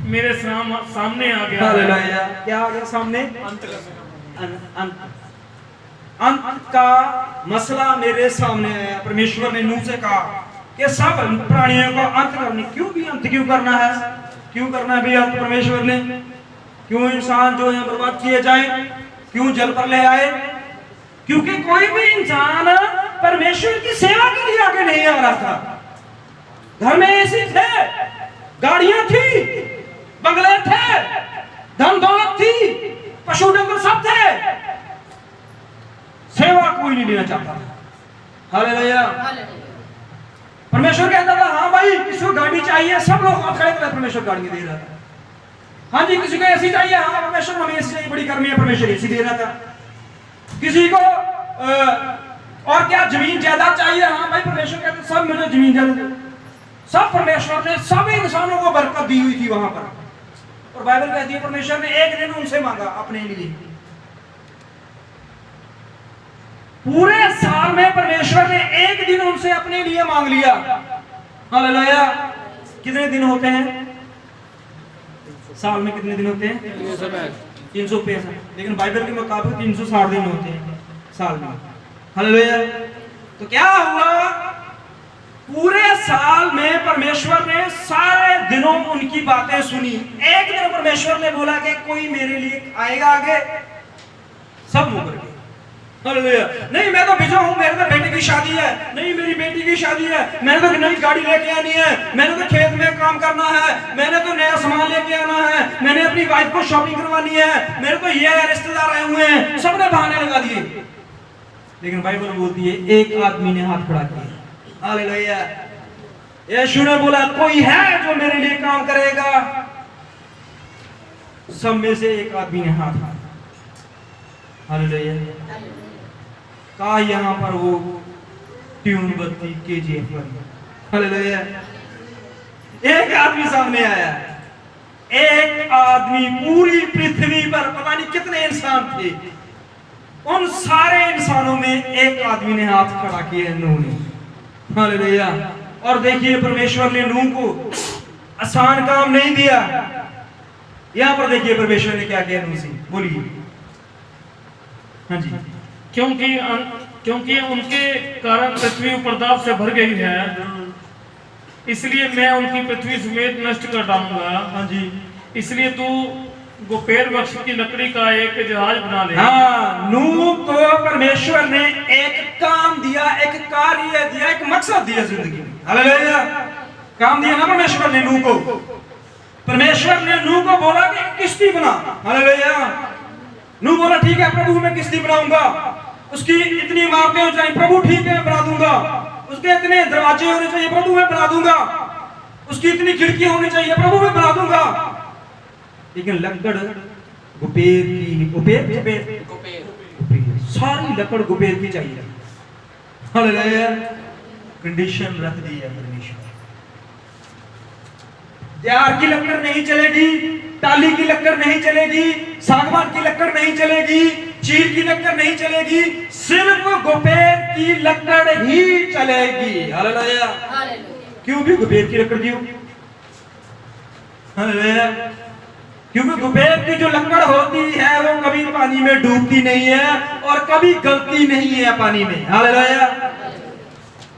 मेरे सामने आ गया। हालेलुया। क्या आ गया सामने? अंत का मसला मेरे सामने आया। परमेश्वर ने नूह से कहा कि सब प्राणियों को अंत करने, क्यों भी अंत क्यों करना है, क्यों करना है भी अंत परमेश्वर ने? क्यों इंसान जो है बर्बाद किए जाए, क्यों जल पर ले आए? क्योंकि कोई भी इंसान परमेश्वर की सेवा के लिए आगे नहीं आ रहा था। घर में एसी थे, गाड़ियां थी, बंगले थे, धन दौलत थी, पशु डंगर सब थे, सेवा कोई नहीं लेना चाहता था, हालेलुया। परमेश्वर कहता था हाँ भाई किसी को गाड़ी चाहिए, सब लोग हाथ खड़े कर, परमेश्वर गाड़ी दे रहा था। हाँ जी किसी को एसी चाहिए, हाँ परमेश्वर हमें एसी चाहिए, बड़ी गर्मी है, परमेश्वर एसी दे रहा था। किसी को और क्या जमीन जायदाद चाहिए? हाँ भाई, परमेश्वर कहते सब मुझे जमीन जायदाद। सब परमेश्वर ने सब इंसानों को बरकत दी हुई थी वहां पर। और बाइबल कहती है परमेश्वर ने एक दिन उनसे मांगा अपने लिए। पूरे साल में परमेश्वर ने एक दिन उनसे अपने लिए मांग लिया। हालेलुया। कितने दिन होते हैं साल में? कितने दिन होते हैं? 365। लेकिन बाइबल के मुताबिक 360 दिन होते हैं साल में। हालेलुया। तो क्या हुआ? पूरे साल में परमेश्वर ने सारे दिनों उनकी बातें सुनी। एक दिन परमेश्वर ने बोला कि कोई मेरे लिए आएगा आगे? सब मुकर गए। हालेलुया। नहीं, मैं तो बिजी हूं, मेरे तो बेटे की शादी है, नहीं मेरी बेटी की शादी है, मैंने तो नई गाड़ी लेके आनी है, मैंने तो खेत में काम करना है, मैंने तो नया सामान लेके आना है, मैंने अपनी वाइफ को शॉपिंग करवानी है, मेरे तो ये रिश्तेदार आए हुए हैं, सबने बहाने लगा दिए। लेकिन बाइबल बोलती है एक आदमी ने हाथ खड़ा किया। हालेलुया। यीशु ने बोला कोई है जो मेरे लिए काम करेगा? सब में से एक आदमी ने हाथ उठाया। हालेलुया। कहा यहाँ पर वो ट्यून बत्ती KGF पर। हालेलुया। एक आदमी सामने आया। एक आदमी पूरी पृथ्वी पर पता नहीं कितने इंसान थे, उन सारे इंसानों में एक आदमी ने हाथ खड़ा किया, नूह ने। हालेलुया। और देखिए परमेश्वर ने नूह को आसान काम नहीं दिया। यहां पर देखिए परमेश्वर ने क्या किया नूह से, बोलिए। हाँ जी। क्योंकि उनके कारण पृथ्वी उपद्रव से भर गई है, इसलिए मैं उनकी पृथ्वी समेत नष्ट कर डालूंगा। हाँ जी। इसलिए तू गोपेर वृक्ष की लकड़ी का एक जहाज बना ले। हाँ, नूह को परमेश्वर ने एक काम दिया, एक कार्य दिया, एक मकसद दिया जिंदगी में। हालेलुया। काम दिया ना परमेश्वर ने नूह को। परमेश्वर ने नूह को बोला कि किश्ती बना। हालेलुया। नूह बोला ठीक है प्रभु मैं किश्ती बनाऊंगा। उसकी इतनी इमारतें हो चाहिए, प्रभु ठीक है बना दूंगा। उसके इतने दरवाजे होने चाहिए, प्रभु मैं बना दूंगा। उसकी इतनी खिड़कियां होनी चाहिए, प्रभु मैं बना दूंगा। लेकिन लकड़ गुपेर की, गुपेर सारी लकड़ गुपेर की चाहिए। हालेलुया। कंडीशन रख दी है परमेश्वर। देहार की लकड़ नहीं चलेगी, टाली की लकड़ नहीं चलेगी, सागवान की लकड़ नहीं चलेगी, चीड़ की लकड़ नहीं चलेगी, सिर्फ गुपेर की लकड़ ही चलेगी। हालेलुया। क्यों भी गुपेर की लकड़ क्यों? हालेलुया। क्योंकि गुपेर की जो लकड़ होती है वो कभी पानी में डूबती नहीं है और कभी गलती नहीं है पानी में। हालेलुया।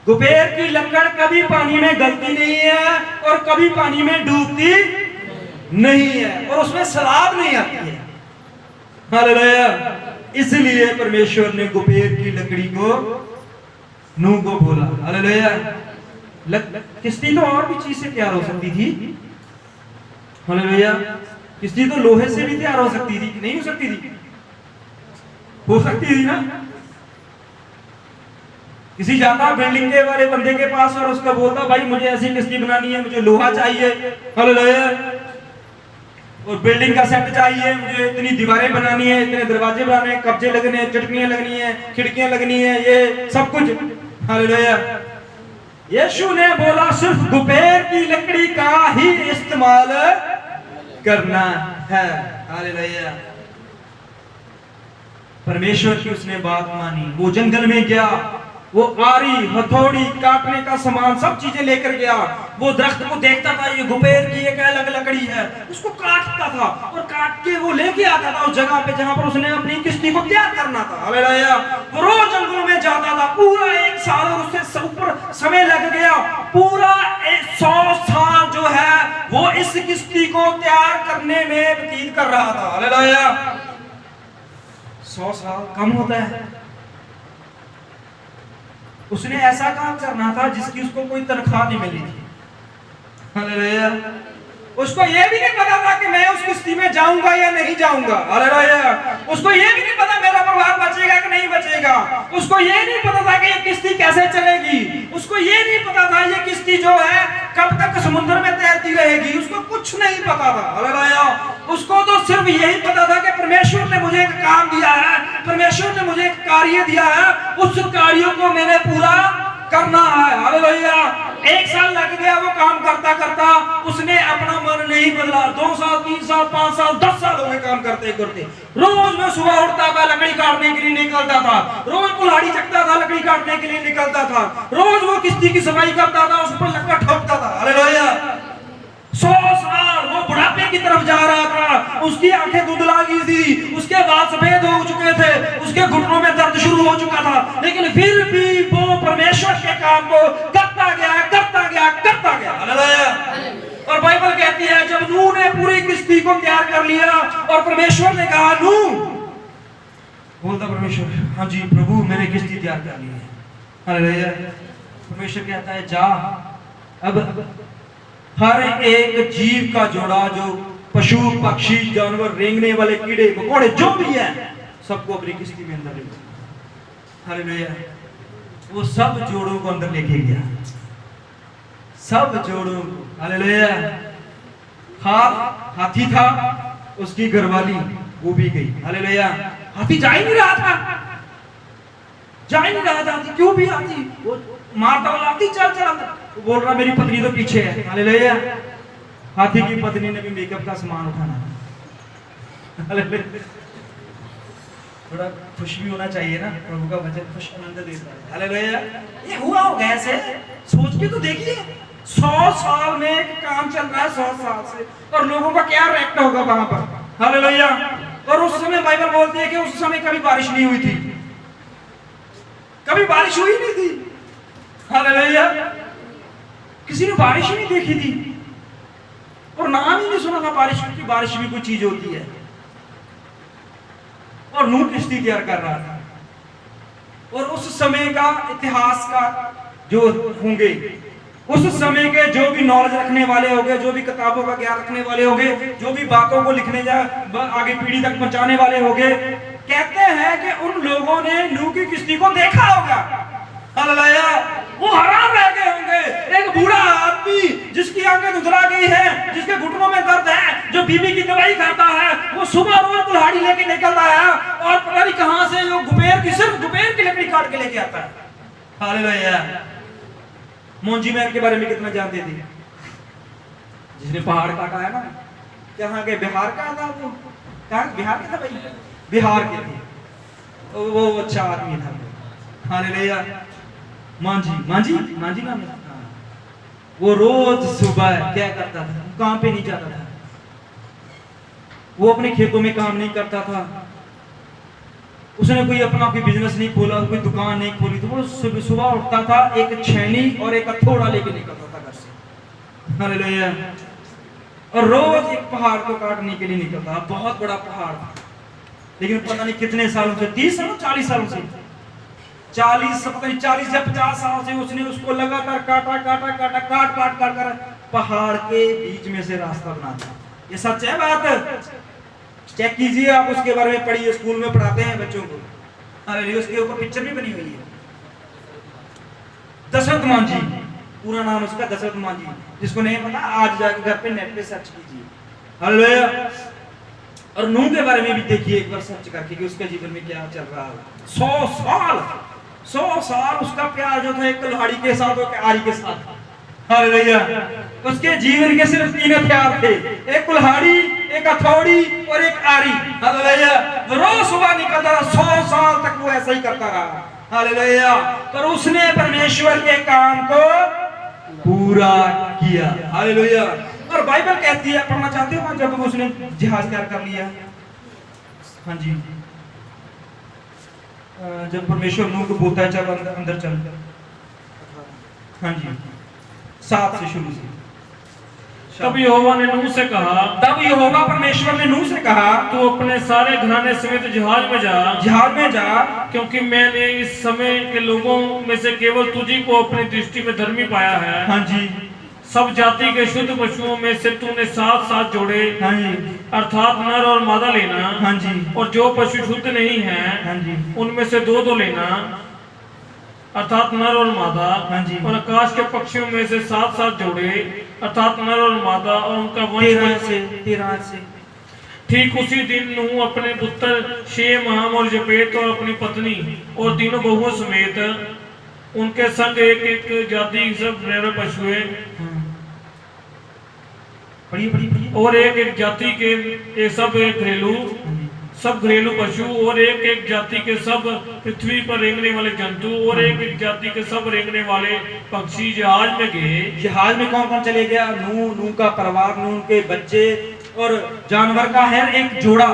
गुपेर की लकड़ कभी पानी में गलती नहीं है और कभी पानी में डूबती नहीं है और उसमें सलाब नहीं आती है। हालेलुया। इसलिए परमेश्वर ने गुपेर की लकड़ी को नूह को बोला। हालेलुया। किश्ती तो और भी चीज से तैयार हो सकती थी। हालेलुया। किश्ती तो लोहे से भी तैयार हो सकती थी कि नहीं हो सकती थी? हो सकती थी ना। किसी जाता बिल्डिंग के वाले बंदे के पास और उसका बोलता भाई मुझे ऐसी किश्ती बनानी है, मुझे लोहा चाहिए। हालेलुया। और बिल्डिंग का सेट चाहिए, मुझे इतनी दीवारें बनानी है, इतने दरवाजे बनाने हैं, कब्जे लगने हैं, चटनियां लगनी है, खिड़कियां लगनी है, ये सब कुछ। हालेलुया। यीशु ने बोला सिर्फ गुपेर की लकड़ी का ही इस्तेमाल करना है। हालेलुया। परमेश्वर की उसने बात मानी। वो जंगल में गया, वो आरी हथौड़ी काटने का सामान सब चीजें लेकर गया। वो दरख्त को देखता था ये गुपेर की एक अलग लकड़ी है, उसको काटता था और काट के वो लेके आता था उस जगह पे जहां पर उसने अपनी किश्ती को तैयार करना था। हालेलुया। वो रोज जंगलों में जाता था, पूरा 1 साल और उससे ऊपर समय लग गया। पूरा 100 साल जो है वो इस किश्ती को तैयार करने में व्यतीत कर रहा था। हालेलुया। 100 साल कम होता है। उसने ऐसा काम करना था जिसकी उसको कोई तनख्वाह नहीं मिली थी। हालेलुया। उसको ये भी नहीं पता था कि मैं उस किश्ती में जाऊंगा या नहीं जाऊंगा। हालेलुया। उसको ये भी नहीं पता मेरा परिवार बचेगा कि नहीं बचेगा। उसको ये नहीं पता था कि ये किश्ती कैसे चलेगी। उसको ये नहीं पता था ये किश्ती जो है कब तक समुद्र में तैरती रहेगी। उसको कुछ नहीं पता था। हालेलुया। उसको तो सिर्फ यही पता था कि परमेश्वर ने मुझे एक काम दिया है, परमेश्वर ने मुझे एक कार्य दिया है, उस कार्यों को मैंने पूरा करना है। हालेलुया। 1 साल लग गया वो काम करता करता, उसने अपना मन नहीं बदला। 2 साल, 3 साल, 5 साल, 10 साल हो गए काम करते करते। रोज मैं सुबह उठता था, लकड़ी काटने के लिए निकलता था, रोज कुल्हाड़ी चकता था, लकड़ी काटने के लिए निकलता था, रोज वो किश्ती की सफाई करता था, उस पर लकड़ ठोकता था। हालेलुया। 100 साल वो बुढ़ापे की तरफ जा रहा था, उसकी आंखें धुंधला गई थी, उसके बाल सफेद हो चुके थे, उसके घुटनों में दर्द शुरू हो चुका था, लेकिन फिर भी वो परमेश्वर के काम को करता गया, करता गया, करता गया। हालेलुया। और बाइबल कहती है जब नूह ने पूरी किश्ती को तैयार कर लिया और परमेश्वर ने कहा नूह, बोलता परमेश्वर, हाँ जी प्रभु मैंने किश्ती तैयार कर ली है। हालेलुया। परमेश्वर कहता है जा, अब हर एक जीव का जोड़ा, जो पशु पक्षी जानवर रेंगने वाले कीड़े मकोड़े जो भी है, सबको अपनी किश्ती में अंदर ले गया। हालेलुया। वो सब जोड़ों को अंदर लेके गया, सब जोड़ों को। हालेलुया। हाथी था, उसकी घरवाली वो भी गई। हालेलुया। हाथी जा ही नहीं रहा था, जा ही नहीं रहा था। हाथी क्यों भी, हाथी वो मारता वाला हाथी चल चल अंदर, वो बोल रहा मेरी पत्नी तो पीछे है। हालेलुया। हाथी की पत्नी ने भी मेकअप का सामान उठाना। हालेलुया। थोड़ा खुश भी होना चाहिए ना, प्रभु का वचन खुश आनंद देता है। हालेलुया। ये हुआ होगा ऐसे, सोच के तो देखिए 100 साल में एक काम चल रहा है, 100 साल से, और लोगों का क्या रिएक्ट होगा वहां पर। हालेलुया। और उस समय बाइबल बोलती है कि उस समय कभी बारिश नहीं हुई थी, कभी बारिश हुई नहीं थी। हालेलुया। किसी ने बारिश ही नहीं देखी थी और नाम ही नहीं सुना था बारिश की, बारिश भी कोई चीज होती है। और नूह किश्ती तैयार कर रहा था, और उस समय का इतिहास का जो होंगे, उस समय के जो भी नॉलेज रखने वाले होंगे, जो भी किताबों का ज्ञान रखने वाले होंगे, जो भी बातों को लिखने जा आगे पीढ़ी तक पहुंचाने वाले होंगे, कहते हैं कि उन लोगों ने नूह की किश्ती को देखा होगा। हालेलुया। वो हैरान रह गए होंगे। एक बूढ़ा आदमी जिसकी आंखें धुंधला गई है, जिसके घुटनों में दर्द है, जो बीबी की दवाई खाता है, वो सुबह रोज कुल्हाड़ी लेके निकलता है और पता नहीं कहां से जो सिर्फ गुबेर की लकड़ी काट के लेके आता है। हालेलुया। मोंजी मैन के बारे में कितना जानते थे, जिसने पहाड़ काटा है ना, कहाँ के, बिहार का था वो, कहाँ बिहार के था भाई, बिहार के थे वो, अच्छा आदमी था। हालेलुया। मांझी नाम है। वो रोज सुबह क्या करता था, काम पे नहीं जाता था, वो अपने खेतों में काम नहीं करता था, उसने कोई अपना कोई बिजनेस नहीं खोला, कोई दुकान नहीं खोली, तो वो सुबह उठता था, एक छेनी और एक हथौड़ा लेके निकलता था घर से। हालेलुया। और रोज एक पहाड़ को काटने के लिए निकलता था, बहुत बड़ा पहाड़ था, लेकिन पता नहीं कितने सालों से, 30 सालों 40 सालों से, 40 या 50 साल से उसने उसको लगातार काटा काट कर पहाड़ के बीच में से रास्ता बनाता। ये सच है बात, चेक कीजिए आप, उसके बारे में पढ़िए, स्कूल में पढ़ाते हैं बच्चों को। अरे उसके ऊपर पिक्चर भी बनी हुई है। दशरथ मांझी, पूरा नाम उसका दशरथ मांझी, जिसको नहीं पता आज जाकर घर पे नेट पे सर्च कीजिए। हालेलुया। और नूह के बारे में भी देखिए एक बार सर्च करके कि उसके जीवन में क्या चल रहा है। 100 साल उसका प्यार जो था एक कुल्हाड़ी के साथ और एक आरी के साथ। हालेलुया। उसके जीवन के सिर्फ 3 हथियार थे, एक कुल्हाड़ी, एक हथौड़ी और एक आरी। हालेलुया। रोज सुबह निकलता था, 100 साल तक वो ऐसा ही करता रहा। हालेलुया। पर उसने परमेश्वर के काम को पूरा किया। हालेलुया। और बाइबल कहती है, पढ़ना चाहते हो, जब उसने जहाज तैयार कर लिया, हाँ जी, जब परमेश्वर नूह को बोलता है चल अंदर चल, हाँ जी, 7 से शुरू से। तब यहोवा ने नूह से कहा, तब यहोवा परमेश्वर ने नूह से कहा, तू अपने सारे घराने समेत जहाज में जा, क्योंकि मैंने इस समय के लोगों में से केवल तुझी को अपनी दृष्टि में धर्मी पाया है। हाँ जी। सब जाति के शुद्ध पशुओं में से तूने 7 जोड़े, हाँ जी, अर्थात नर और मादा लेना। हाँ जी। और जो पशु शुद्ध नहीं है, हाँ जी, उनमें से 2 लेना, अर्थात नर और मादा। हाँ जी। और आकाश के पक्षियों में से 7 जोड़े, अर्थात नर और मादा, और उनका वंश 13 से ठीक उसी दिन नूह अपने पुत्र शेम, हाम और जपेत और अपनी पत्नी और तीनों बहुओं समेत उनके संग एक एक जाति के सब घरेलू पशुएं पढ़िए पढ़िए पढ़िए। और एक एक जाति के सब घरेलू पशु और एक एक जाति के सब पृथ्वी पर रेंगने वाले जंतु और एक एक जाति के सब रेंगने वाले पक्षी जहाज में गए। जहाज में कौन कौन चले गया? नूह का परिवार, नूह के बच्चे और जानवर का है एक जोड़ा।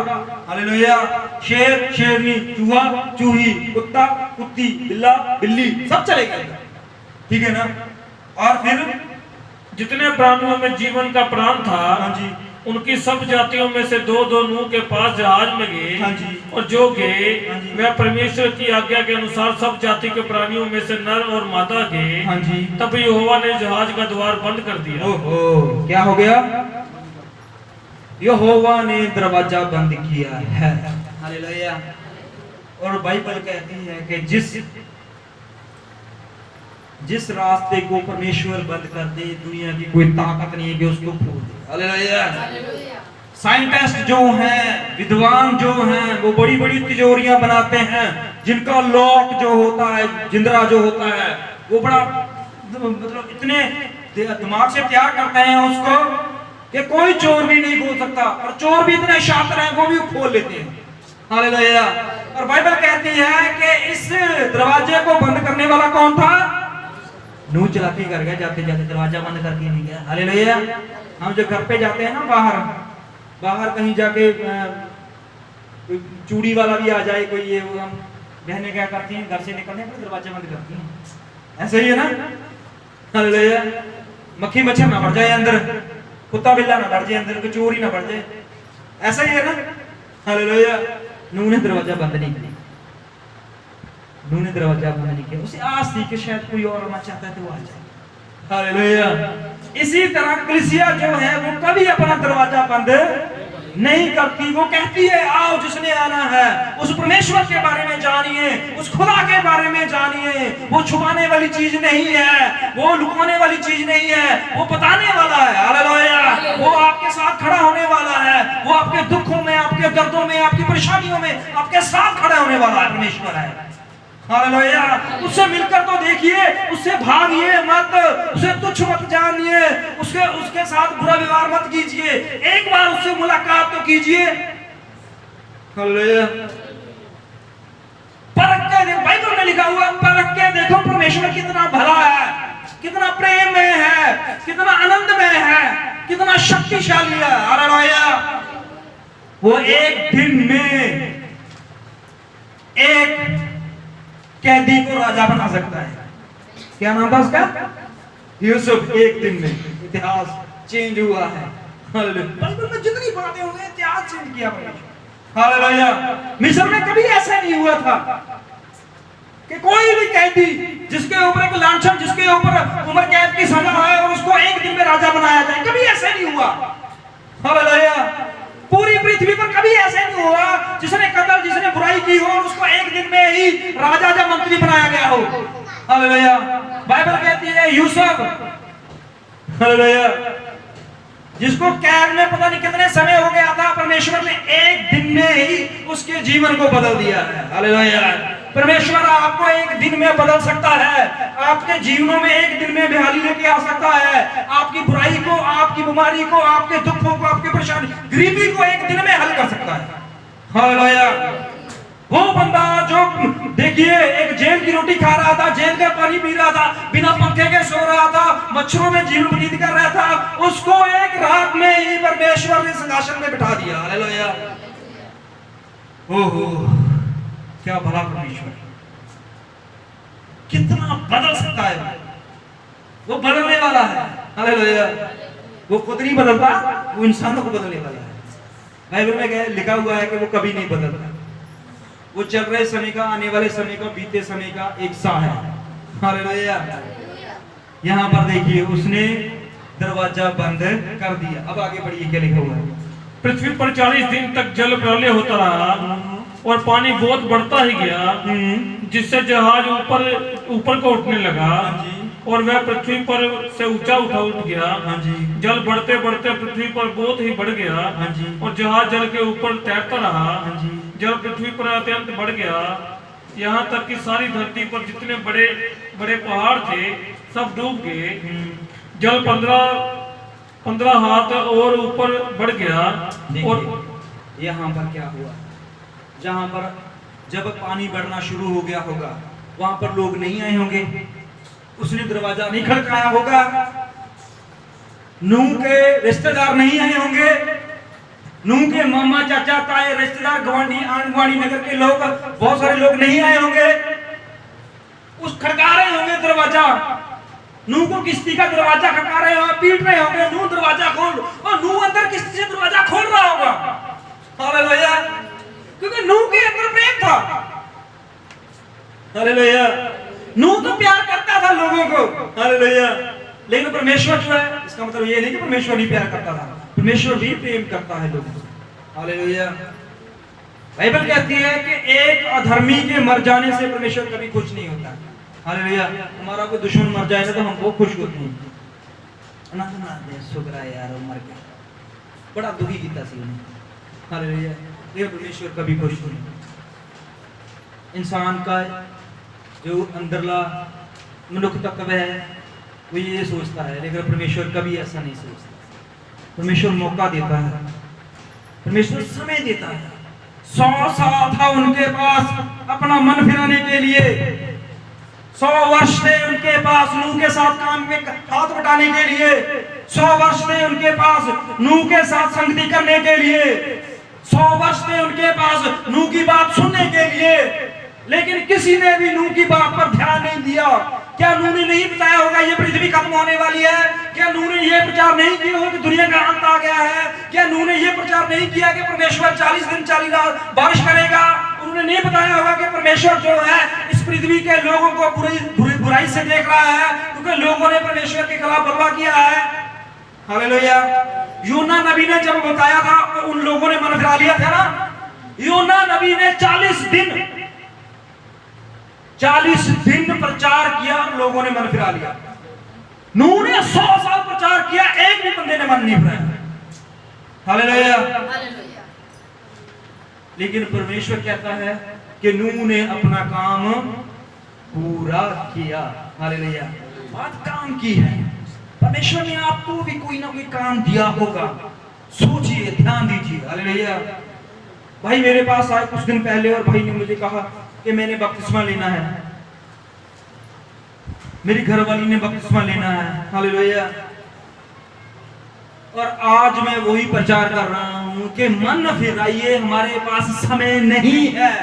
हालेलुया। शेर, शेरनी, चूहा, चूही, कुत्ता, कुत्ती, बिल्ला, बिल्ली, सब चले गए। ठीक है ना? और फिर जितने प्राणियों में जीवन का प्राण था, हाँ जी, उनकी सब जातियों में से दो दो नूह के पास जहाज में गए। हाँ जी। और जो गए हाँ जी। वह परमेश्वर की आज्ञा के अनुसार सब जाति के प्राणियों में से नर और मादा गए। हाँ जी। तब यहोवा ने जहाज का द्वार बंद कर दिया। ओहो, क्या हो गया? यहोवा ने दरवाजा बंद किया है। हालेलुया। और बाइबल कहती है कि जिस रास्ते को परमेश्वर बंद कर दे, दुनिया की कोई ताकत नहीं है कि उसको खोल दे। हालेलुया। साइंटिस्ट जो हैं, विद्वान जो हैं, वो बड़ी बड़ी तिजोरियां बनाते हैं जिनका लॉक जो होता है, जिंदरा जो होता है, वो बड़ा मतलब इतने दिमाग से तैयार करते हैं उसको कि कोई चोर भी नहीं खोल सकता। और चोर भी इतने शातिर हैं, वो भी खोल लेते हैं। हालेलुया। और बाइबल कहती है कि इस दरवाजे को बंद करने वाला कौन था? नूह चलाकी कर गया, जाते जाते दरवाजा बंद करके नहीं गया। हालेलुया। हम जो घर पे जाते हैं ना, बाहर कहीं जाके चूड़ी वाला भी आ जाए कोई, ये हम बहनें क्या करती हैं, घर से निकलने पर दरवाजा बंद करती हैं। ऐसा ही है ना? हालेलुया। मक्खी मच्छर ना बढ़ जाए अंदर, कुत्ता बिल्ला ना बढ़ जाए अंदर, कोई चोरी ना बढ़ जाए। ऐसा ही है ना? हालेलुया। नूह ने दरवाजा बंद नहीं किया। नूह ने दरवाजा बंद नहीं किया। उसे आस थी कि शायद कोई और आना चाहता है तो आ जाए। हालेलुया। इसी तरह कलीसिया जो है वो कभी अपना दरवाजा बंद नहीं करती। वो कहती है आओ जिसने आना है, उस परमेश्वर के बारे में जानिए, उस खुदा के बारे में जानिए। वो छुपाने वाली चीज नहीं है, वो लुकाने वाली चीज नहीं है, वो बताने वाला है। हालेलुया। वो आपके साथ खड़ा होने वाला है, वो आपके दुखों में, आपके दर्दों में, आपकी परेशानियों में आपके साथ खड़ा होने वाला है। परमेश्वर है। हालेलुया। उससे मिलकर तो देखिए, उससे भागिए मत, उसे तुच्छ मत जानिए, उसके साथ बुरा व्यवहार मत कीजिए। एक बार उससे मुलाकात तो कीजिए। हालेलुया। परख के देखो, बाइबल में लिखा हुआ परख के देखो परमेश्वर कितना भला है, कितना प्रेम में है, कितना आनंद में है, कितना शक्तिशाली है। हालेलुया। वो एक दिन में एक कैदी को राजा बना सकता है। क्या नाम था उसका? यूसुफ। एक दिन में इतिहास चेंज हुआ है। बाइबल में जितनी बातें हुई, इतिहास चेंज किया परमेश्वर। हालेलुया। मिस्र में कभी ऐसा नहीं हुआ था कि कोई भी कैदी जिसके ऊपर एक लांछन, जिसके ऊपर उम्र कैद की सजा है, और उसको एक दिन में राजा बनाया जाए। कभी ऐसा नहीं हुआ। हालेलुया। पूरी पृथ्वी पर कभी ऐसा नहीं हुआ जिसने कत्ल, जिसने बुराई की हो, और उसको एक दिन में ही राजा या मंत्री बनाया गया हो। हालेलुया। बाइबल कहती है यूसुफ, हालेलुया, जिसको कैद में पता नहीं कितने समय हो गया था, परमेश्वर ने एक दिन में ही उसके जीवन को बदल दिया है। हालेलुया। परमेश्वर आपको एक दिन में बदल सकता है, आपके जीवनों में एक दिन में बहाली लेके आ सकता है। आपकी बुराई को, आपकी बीमारी को, आपके दुखों को, आपकी परेशानी, गरीबी को एक दिन में हल कर सकता है। हालेलुया। वो बंदा जो देखिए एक जेल की रोटी खा रहा था, जेल का पानी पी रहा था, बिना पंखे के सो रहा था, मच्छरों में जीवन व्यतीत कर रहा था, उसको एक रात में ही परमेश्वर ने सिंहासन में बिठा दिया। हालेलुया। ओहो, क्या भला परमेश्वर, कितना बदल सकता है। वो बदलने वाला है। हालेलुया। वो खुद नहीं बदलता, वो इंसानों को बदलने वाला है। बाइबल में लिखा हुआ है कि वो कभी नहीं बदलता। वो चल रहे समय का, आने वाले समय का, बीते समय का एक सा है। हालेलुया। यहाँ पर देखिए उसने दरवाजा बंद कर दिया। अब आगे बढ़िए, क्या लिखा हुआ है? पृथ्वी पर 40 दिन तक जल प्रलय होता रहा और पानी बहुत बढ़ता ही गया, जिससे जहाज ऊपर को उठने लगा। और वह पृथ्वी पर से ऊंचा उठ गया। हाँ जी। जल बढ़ते बढ़ते पृथ्वी पर बहुत ही बढ़ गया। हाँ जी। और जहाज जल के ऊपर तैरता रहा। हाँ जी। जल पृथ्वी पर अत्यंत बढ़ गया, यहाँ तक कि सारी धरती पर जितने बड़े बड़े पहाड़ थे सब डूब गए। जल 15 हाथ और ऊपर बढ़ गया। और यहाँ पर क्या हुआ, जहाँ पर जब पानी बढ़ना शुरू हो गया होगा वहां पर लोग नहीं आए होंगे, उसने दरवाजा नहीं खड़काया होगा, नूह के रिश्तेदार नहीं आए होंगे, नूह के मामा चाचा ताए रिश्तेदार गवांडी आंड गुआंढी नगर के लोग बहुत सारे लोग नहीं आए होंगे, उस खड़का रहे होंगे दरवाजा, नूह को किश्ती का दरवाजा खड़का रहे होंगे, पीट रहे होंगे, नूह दरवाजा खोल, और नूह अंदर किश्ती से दरवाजा खोल रहा होगा। हालेलुया, क्योंकि नूह के अंदर प्रेम था। हालेलुया, नूह तो प्यार करता था लोगों को। हालेलुया, लेकिन परमेश्वर जो है, इसका मतलब ये नहीं कि परमेश्वर नहीं प्यार करता था, परमेश्वर भी प्रेम करता है लोगों को। हालेलुया, बाइबल कहती है कि एक अधर्मी के मर जाने से परमेश्वर कभी खुश नहीं होता। हालेलुया, हमारा कोई दुश्मन मर जाएगा तो हम बहुत खुश होते हैं ना, शुक्र है यार वो मर गया, बड़ा दुखी किया सी उन्हें। हालेलुया, ये परमेश्वर कभी खुश नहीं। इंसान का जो अंदरला मनुष्य तत्व है वो ये सोचता है, लेकिन परमेश्वर कभी ऐसा नहीं सोचता। परमेश्वर मौका देता है, परमेश्वर समय देता है। 100 साल था उनके पास अपना मन फिराने के लिए, 100 वर्ष थे उनके पास नूह के साथ काम में हाथ बटाने के लिए, 100 वर्ष थे उनके पास नूह के साथ संगति करने के लिए, 100 वर्ष थे उनके पास नूह की बात सुनने के लिए, लेकिन किसी ने भी नूह की बात पर ध्यान नहीं दिया। क्या नूह ने नहीं बताया होगा ये पृथ्वी खत्म होने वाली है? क्या नूह ने ये प्रचार नहीं किया होगा कि दुनिया का अंत आ गया है? क्या नूह ने ये प्रचार नहीं किया कि परमेश्वर 40 दिन 40 रात बारिश करेगा? उन्होंने नहीं बताया होगा कि परमेश्वर जो है इस पृथ्वी के लोगों को बुराई से देख रहा है, क्योंकि लोगों ने परमेश्वर के खिलाफ बलवा किया है। हालेलुया, यूना नबी ने जब बताया था उन लोगों ने मन फिरा लिया था ना। यूना नबी ने 40 दिन प्रचार किया, लोगों ने मन फिरा लिया। नूह ने 100 साल प्रचार किया, एक भी बंदे ने मन नहीं फिराया। हालेलुया, लेकिन परमेश्वर कहता है कि नूह ने अपना काम पूरा किया। हालेलुया, बात काम की है। परमेश्वर ने आपको भी कोई ना कोई काम दिया होगा, सोचिए, ध्यान दीजिए। हालेलुया, भाई मेरे पास आए कुछ दिन पहले और भाई ने मुझे कहा कि मैंने बपतिस्मा लेना है, मेरी घरवाली ने बपतिस्मा लेना है। हालेलुया, और आज मैं वही प्रचार कर रहा हूं कि मन फिराइए, हमारे पास समय नहीं है।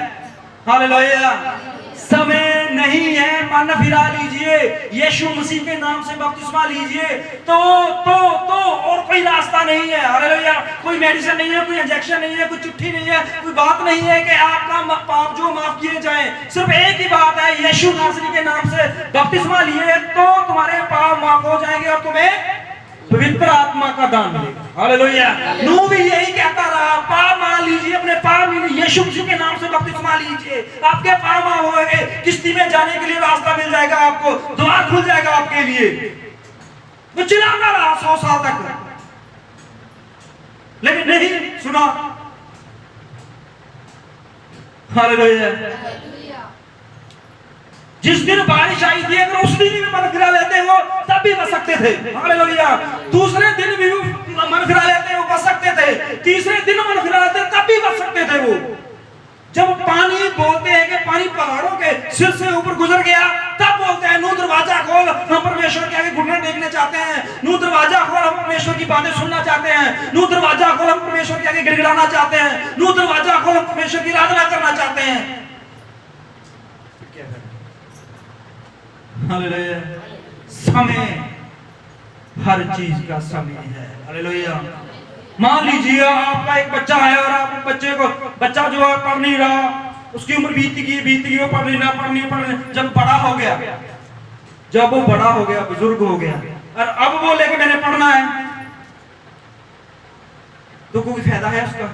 हालेलुया, समय नहीं है, मन फिरा लीजिए, यीशु मसीह के नाम से बपतिस्मा लीजिए, तो और कोई रास्ता नहीं है। हालेलुया, कोई मेडिसिन नहीं है, कोई इंजेक्शन नहीं है, कोई चिट्ठी नहीं है, कोई बात नहीं है कि आपका पाप जो माफ किए जाएं। सिर्फ एक ही बात है, यीशु नासरी के नाम से बपतिस्मा लिए तो तुम्हारे पाप माफ हो जाएंगे और तुम्हें पवित्र आत्मा का दान मिलेगा। हालेलुया, नूह भी यही कहता रहा, पाप मान लीजिए, अपने पाप लीजिए, यीशु मसीह के नाम से बपतिस्मा लीजिए, आपके पाप माफ होंगे, किश्ती में जाने के लिए रास्ता मिल जाएगा, आपको द्वार खुल जाएगा आपके लिए। वो चिल्लाता रहा 100 साल तक, लेकिन नहीं सुना। हालेलुया, जिस दिन बारिश आई थी अगर उस दिन भी मन फिरा लेते हो तब भी बच सकते थे। हालेलुया, दूसरे दिन भी मन फिरा लेते हो बच सकते थे, तीसरे दिन मन फिरा लेते तब भी बच सकते थे। वो जब पानी बोलते हैं कि पानी पहाड़ों के सिर से ऊपर गुजर गया, तब बोलते हैं नूह दरवाजा खोल, हम परमेश्वर के आगे घुटने टेकने चाहते हैं, नूह दरवाजा खोल, हम परमेश्वर की बातें सुनना चाहते हैं, नूह दरवाजा खोल, हम परमेश्वर के आगे गिड़गिड़ाना चाहते हैं, नूह दरवाजा खोल, हम परमेश्वर की आराधना करना चाहते हैं। हालेलुया, समय, हर चीज का समय है। हालेलुया, मान लीजिए आपका एक बच्चा है और आप बच्चा जो है पढ़ नहीं रहा, उसकी उम्र बीत गई, वो पढ़ नहीं रहा, जब बड़ा हो गया, जब वो बड़ा हो गया, बुजुर्ग हो गया, और अब वो लेके मैंने पढ़ना है, तो कोई फायदा है उसका?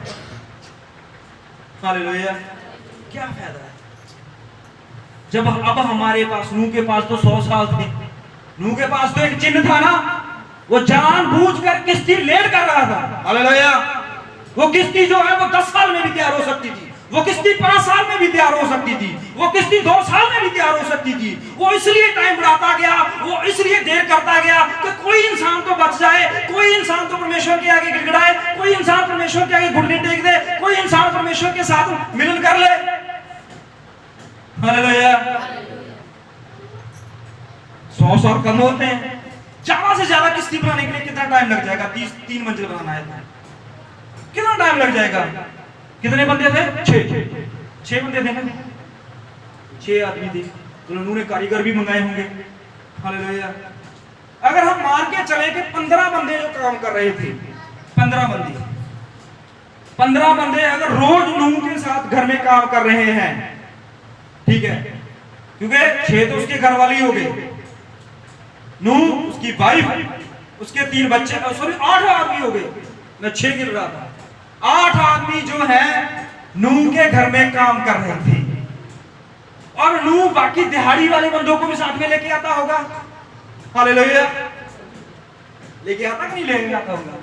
हालेलुया, क्या फायदा है? जब अब हमारे पास, नूह के पास तो 100 साल थे, नूह के पास तो एक चिन्ह था ना, वो जानबूझकर किश्ती लेट कर रहा था। हालेलुया। वो किश्ती जो है वो 10 साल में भी तैयार हो सकती थी, वो किश्ती 5 साल में भी तैयार हो सकती थी, वो किश्ती 2 साल में भी तैयार हो सकती थी। वो इसलिए टाइम बढ़ाता गया, वो इसलिए देर करता गया कि कोई इंसान तो बच जाए, कोई इंसान तो परमेश्वर के आगे गिड़गिड़ाए, कोई इंसान परमेश्वर के आगे घुटने टेक दे, कोई इंसान परमेश्वर के साथ मिलन कर ले। हालेलुया। 100 साल कम होते हैं। ज्यादा से ज्यादा किश्ती बनाने के लिए कितना टाइम लग जाएगा? 3 मंजिल बनाना है तो कितना टाइम लग जाएगा? कितने बंदे थे? 6 बंदे थे ना, 6 आदमी थे, तो उन्होंने कारीगर भी मंगाए होंगे। हालेलुया। अगर हम मान के चले कि 15 बंदे जो काम कर रहे थे, 15 बंदे अगर रोज नूह के साथ घर में काम कर रहे हैं, ठीक है, क्योंकि 6 तो उसके घर वाली हो गए, नूह, उसकी वाइफ, उसके 3 बच्चे, सॉरी 8 आदमी हो गए, मैं 6 गिन रहा था। 8 आदमी जो है नूह के घर में काम कर रहे थे, और नूह बाकी दिहाड़ी वाले बंदों को भी साथ में लेके आता होगा। हालेलुया। लेके आता कि नहीं लेके आता होगा?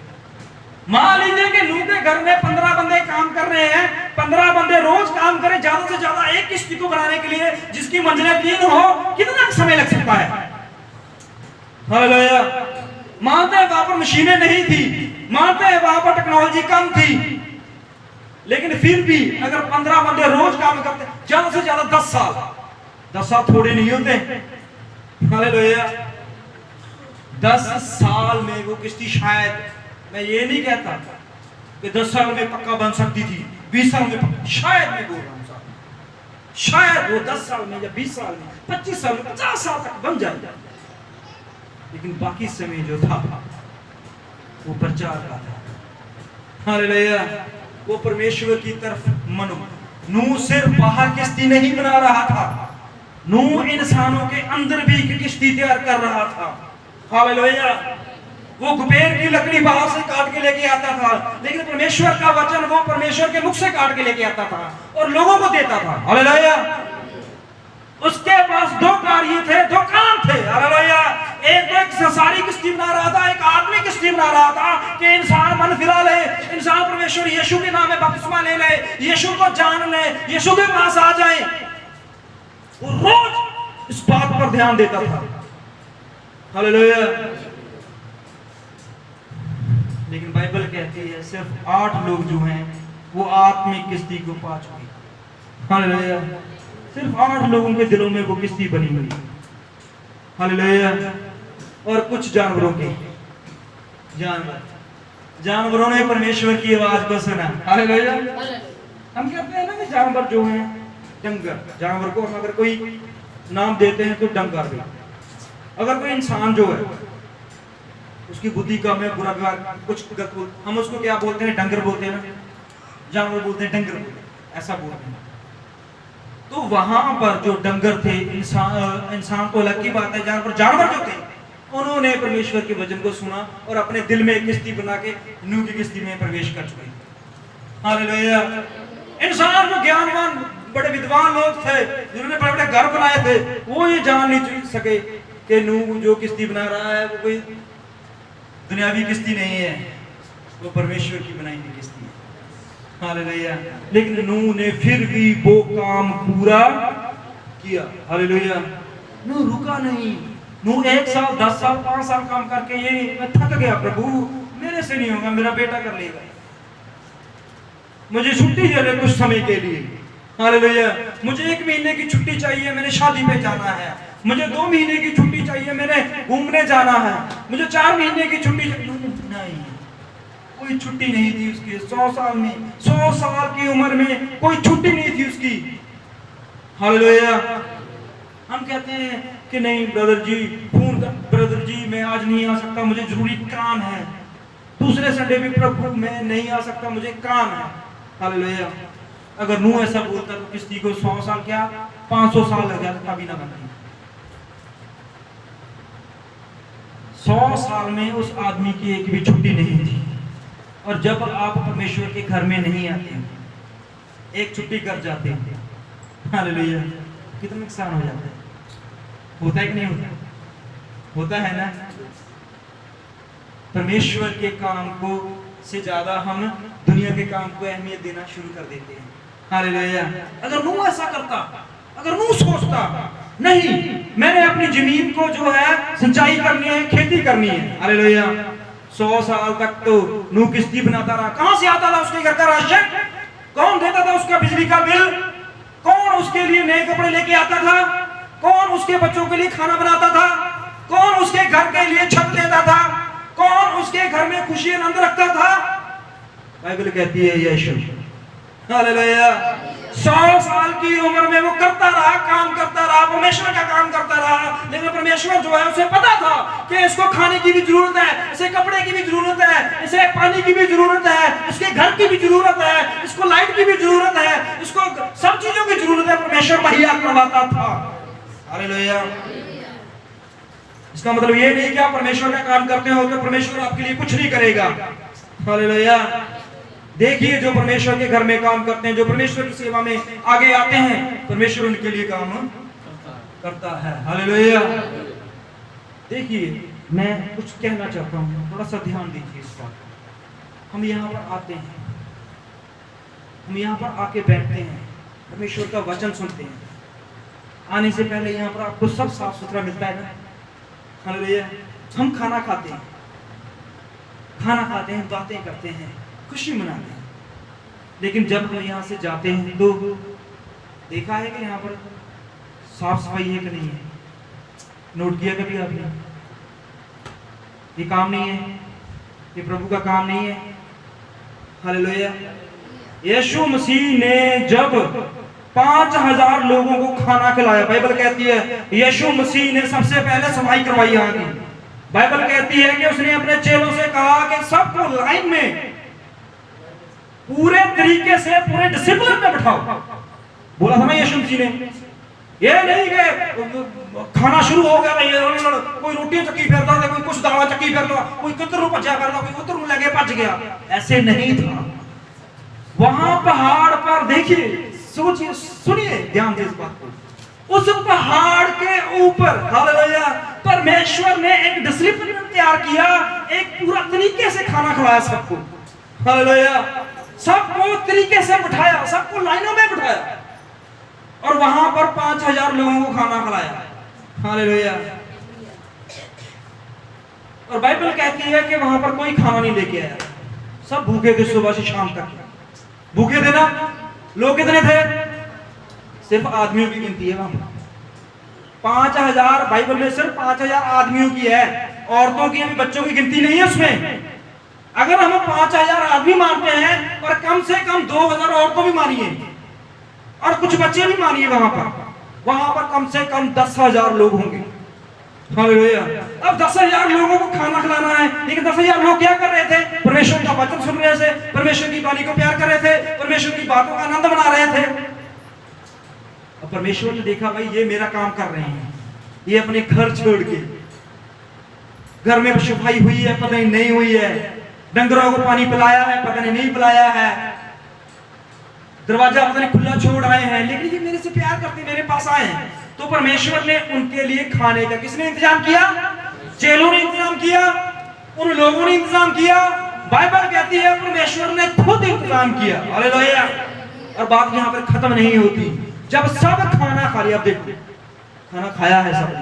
मान लीजिए कि नूह के घर में 15 बंदे काम कर रहे हैं, 15 बंदे रोज काम करें ज्यादा से ज्यादा एक किश्ती को बनाने के लिए, जिसकी मंजिलें 3 हो, कितना समय लग सकता है? हालेलुया। मानते हैं वहां पर मशीनें नहीं थी, मानते हैं वहां पर टेक्नोलॉजी कम थी, लेकिन फिर भी अगर 15 बंदे रोज काम करते, ज्यादा से ज्यादा 10 साल, 10 साल थोड़े नहीं होते। हालेलुया। 10 साल में वो किश्ती, शायद, मैं ये नहीं कहता कि 10 साल में पक्का बन सकती थी, 20 साल में, शायद मैं बोल रहा हूं साहब, शायद वो 10 साल में या 20 साल में, 25 साल में, 50 साल तक बन जाए, लेकिन बाकी समय जो था वो प्रचार का था। हालेलुया। वो परमेश्वर की तरफ मनो। नूह सिर्फ बाहर किश्ती नहीं बना रहा था, नूह इंसानों के अंदर भी एक किश्ती तैयार कर रहा था। हालेलुया। वो गुबेर की लकड़ी बाहर से काट के लेके आता था, लेकिन परमेश्वर का वचन वो परमेश्वर के मुख से काट के लेके आता था और लोगों को देता था। हालेलुया। उसके पास 2 कार्य थे, 2 काम थे। हालेलुया। एक संसारी किश्ती बना रहा था, एक आत्मिक किश्ती बना रहा था कि इंसान मन फिरा ले, इंसान परमेश्वर यीशु के नाम में बपतिस्मा ले ले, यीशु को जान ले, यीशु के पास आ जाए। वो रोज इस बात पर ध्यान देता था। हालेलुया। लेकिन बाइबल कहती है सिर्फ 8 लोग जो हैं वो आत्मिक किश्ती को पा चुके। हालेलुया। सिर्फ 8 लोगों के दिलों में वो किश्ती बनी हुई। हालेलुया। और कुछ जानवरों के, जानवरों ने परमेश्वर की आवाज को सुना। हालेलुया। हम कहते हैं ना कि जानवर जो हैं, डंगर, जानवर को हम अगर कोई नाम देते हैं तो डंगर भी। अगर कोई इंसान जो है उसकी बुद्धि कम है, बुरा व्यवहार, कुछ हम उसको क्या बोलते हैं? डंगर बोलते हैं ना, जानवर बोलते हैं डंगर, ऐसा बोलते हैं। तो वहां पर जो डंगर थे, इंसान तो अलग की बात है, जानवर जो थे, उन्होंने परमेश्वर के वचन को सुना और अपने दिल में एक किश्ती बना के नूह की किश्ती में प्रवेश कर चुके। हालेलुया। इंसान जो ज्ञानवान, बड़े विद्वान लोग थे, जिन्होंने बड़े बड़े घर बनाए थे, वो ये जान नहीं सके कि नूह जो किश्ती बना रहा है वो कोई दुनियावी किश्ती नहीं है, वो परमेश्वर की बनाई हुई किश्ती है। हालेलुया। लेकिन नूह ने फिर भी वो काम पूरा किया। हालेलुया। नूह रुका नहीं। नूह 1 साल, 10 साल, 5 साल काम करके ये मैं थक गया, प्रभु मेरे से नहीं होगा, मेरा बेटा कर लेगा, मुझे छुट्टी दे दे कुछ समय के लिए। हालेलुया। मुझे 1 महीने की छुट्टी चाहिए, मैंने शादी पे जाना है, मुझे 2 महीने की छुट्टी चाहिए, मैंने घूमने जाना है, मुझे 4 महीने की छुट्टी चाहिए। नहीं, कोई छुट्टी नहीं थी उसकी। 100 साल में, 100 साल की उम्र में कोई छुट्टी नहीं थी उसकी। हालेलुया। हम कहते हैं कि नहीं ब्रदर जी, फोन कर, ब्रदर जी मैं आज नहीं आ सकता, मुझे जरूरी काम है। दूसरे संडे भी प्रभु मैं नहीं आ सकता, मुझे काम है। हालेलुया। अगर नूह ऐसा बोलता तो किश्ती को 100 साल क्या 500 साल लग जाता, कभी ना बनती। 100 साल में उस आदमी की एक भी छुट्टी नहीं थी। और जब आप परमेश्वर के घर में नहीं आते, एक छुट्टी कर जाते हैं, हालेलुया, कितना नुकसान हो जाता है। होता है कि नहीं होता? होता है ना। परमेश्वर के काम को से ज्यादा हम दुनिया के काम को अहमियत देना शुरू कर देते हैं। हालेलुया। अगर नूह ऐसा करता, अगर नूह सोचता नहीं मैंने अपनी जमीन को जो है सिंचाई करनी है, खेती करनी है, हालेलुया, 100 साल तक तो नूह किश्ती बनाता रहा। कहां से आता था उसके घर का राशन? कौन देता था उसका बिजली का बिल? कौन उसके लिए नए कपड़े लेके आता था? कौन उसके बच्चों के लिए खाना बनाता था? कौन उसके घर के लिए छत देता था? कौन उसके घर में खुशी आनंद रखता था? बाइबल कहती है यीशु। हालेलुया। 100 साल की उम्र में वो करता रहा, काम करता रहा, परमेश्वर का काम करता रहा। लेकिन परमेश्वर जो है उसे पता था कि इसको खाने की भी जरूरत है, इसे कपड़े की भी जरूरत है, इसे पानी की भी जरूरत है, इसके घर की भी जरूरत है, इसको लाइट की भी जरूरत है, इसको सब चीजों की जरूरत है। परमेश्वर मुहैया करवाता था। हालेलुया। इसका मतलब ये नहीं कि आप परमेश्वर का काम करते हो तो परमेश्वर आपके लिए कुछ नहीं करेगा। हालेलुया। देखिए जो परमेश्वर के घर में काम करते हैं, जो परमेश्वर की सेवा में आगे आते हैं, परमेश्वर उनके लिए काम करता है। हालेलुया। देखिए मैं कुछ कहना चाहता हूँ, थोड़ा सा ध्यान दीजिए इस बात। हम यहाँ पर आते हैं, हम यहाँ पर आके बैठते हैं, परमेश्वर का वचन सुनते हैं। आने से पहले यहाँ पर आपको सब साफ सुथरा मिलता है ना। हालेलुया। हम खाना खाते हैं, बातें करते हैं, खुशी मनाते हैं। लेकिन जब हम यहाँ से जाते हैं तो देखा है कि यहाँ पर साफ सफाई है कि नहीं है? नोट किया कभी आपने? ये काम नहीं है, ये प्रभु का काम नहीं है। हालेलुया। यीशु मसीह ने जब 5000 लोगों को खाना खिलाया, बाइबल कहती है यीशु मसीह ने सबसे पहले सफाई करवाई यहाँ की। बाइबल कहती है कि उसने अपने चेलों से कहा कि सबको लाइन में पूरे तरीके से, पूरे डिसिप्लिन में बिठाओ। बोला था ना यीशु मसीह ने। ये नहीं कि खाना शुरू हो गया, कोई रोटी चक्की फेरता था, कोई कुछ दावा चक्की फेरता, कोई किधर भज्जा करता, कोई उधर लगे भज गया। ऐसे नहीं था। वहां पहाड़ पर देखिए, सोचिए, सुनिए ध्यान से इस बात को। उस पहाड़ के ऊपर हालेलुया परमेश्वर ने एक डिसिप्लिन तैयार किया, एक पूरा तरीके से खाना खिलाया सबको। हालेलुया। सबको तरीके से बिठाया, सबको लाइनों में बिठाया और वहां पर 5000 लोगों को खाना खिलाया। हालेलुया। और बाइबल कहती है कि वहां पर कोई खाना नहीं लेके आया, सब भूखे थे सुबह से शाम तक। भूखे थे ना। लोग कितने थे? सिर्फ आदमियों की गिनती है वहां पर 5000। बाइबल में सिर्फ 5000 आदमियों की है, औरतों की, अभी बच्चों की गिनती नहीं है उसमें। अगर हम 5000 आदमी मानते हैं और कम से कम 2000 औरतों भी मानिए और कुछ बच्चे भी मानिए, वहां पर कम से कम 10,000 लोग होंगे। हालेलुया। अब 10,000 लोगों को खाना खिलाना है, लेकिन 10,000 लोग क्या कर रहे थे? परमेश्वर का वचन सुन रहे थे, परमेश्वर की वाणी को प्यार कर रहे थे, परमेश्वर की बातों का आनंद मना रहे थे। अब परमेश्वर ने देखा भाई ये मेरा काम कर रहे हैं, ये अपने घर छोड़ के, घर में सफाई हुई है पता नहीं हुई है, डंगरों को पानी पिलाया है पता नहीं पिलाया है, दरवाजा पता नहीं खुला छोड़ आए हैं, लेकिन ये मेरे से प्यार करते मेरे पास आए हैं। तो परमेश्वर ने उनके लिए खाने का किसने इंतजाम किया? चेलों ने इंतजाम किया, उन लोगों ने इंतजाम किया। बाइबल कहती है परमेश्वर ने खुद इंतजाम किया। हालेलुया। और बात यहाँ पर खत्म नहीं होती। जब सब खाना खा लिया, देखो खाना खाया है सबने,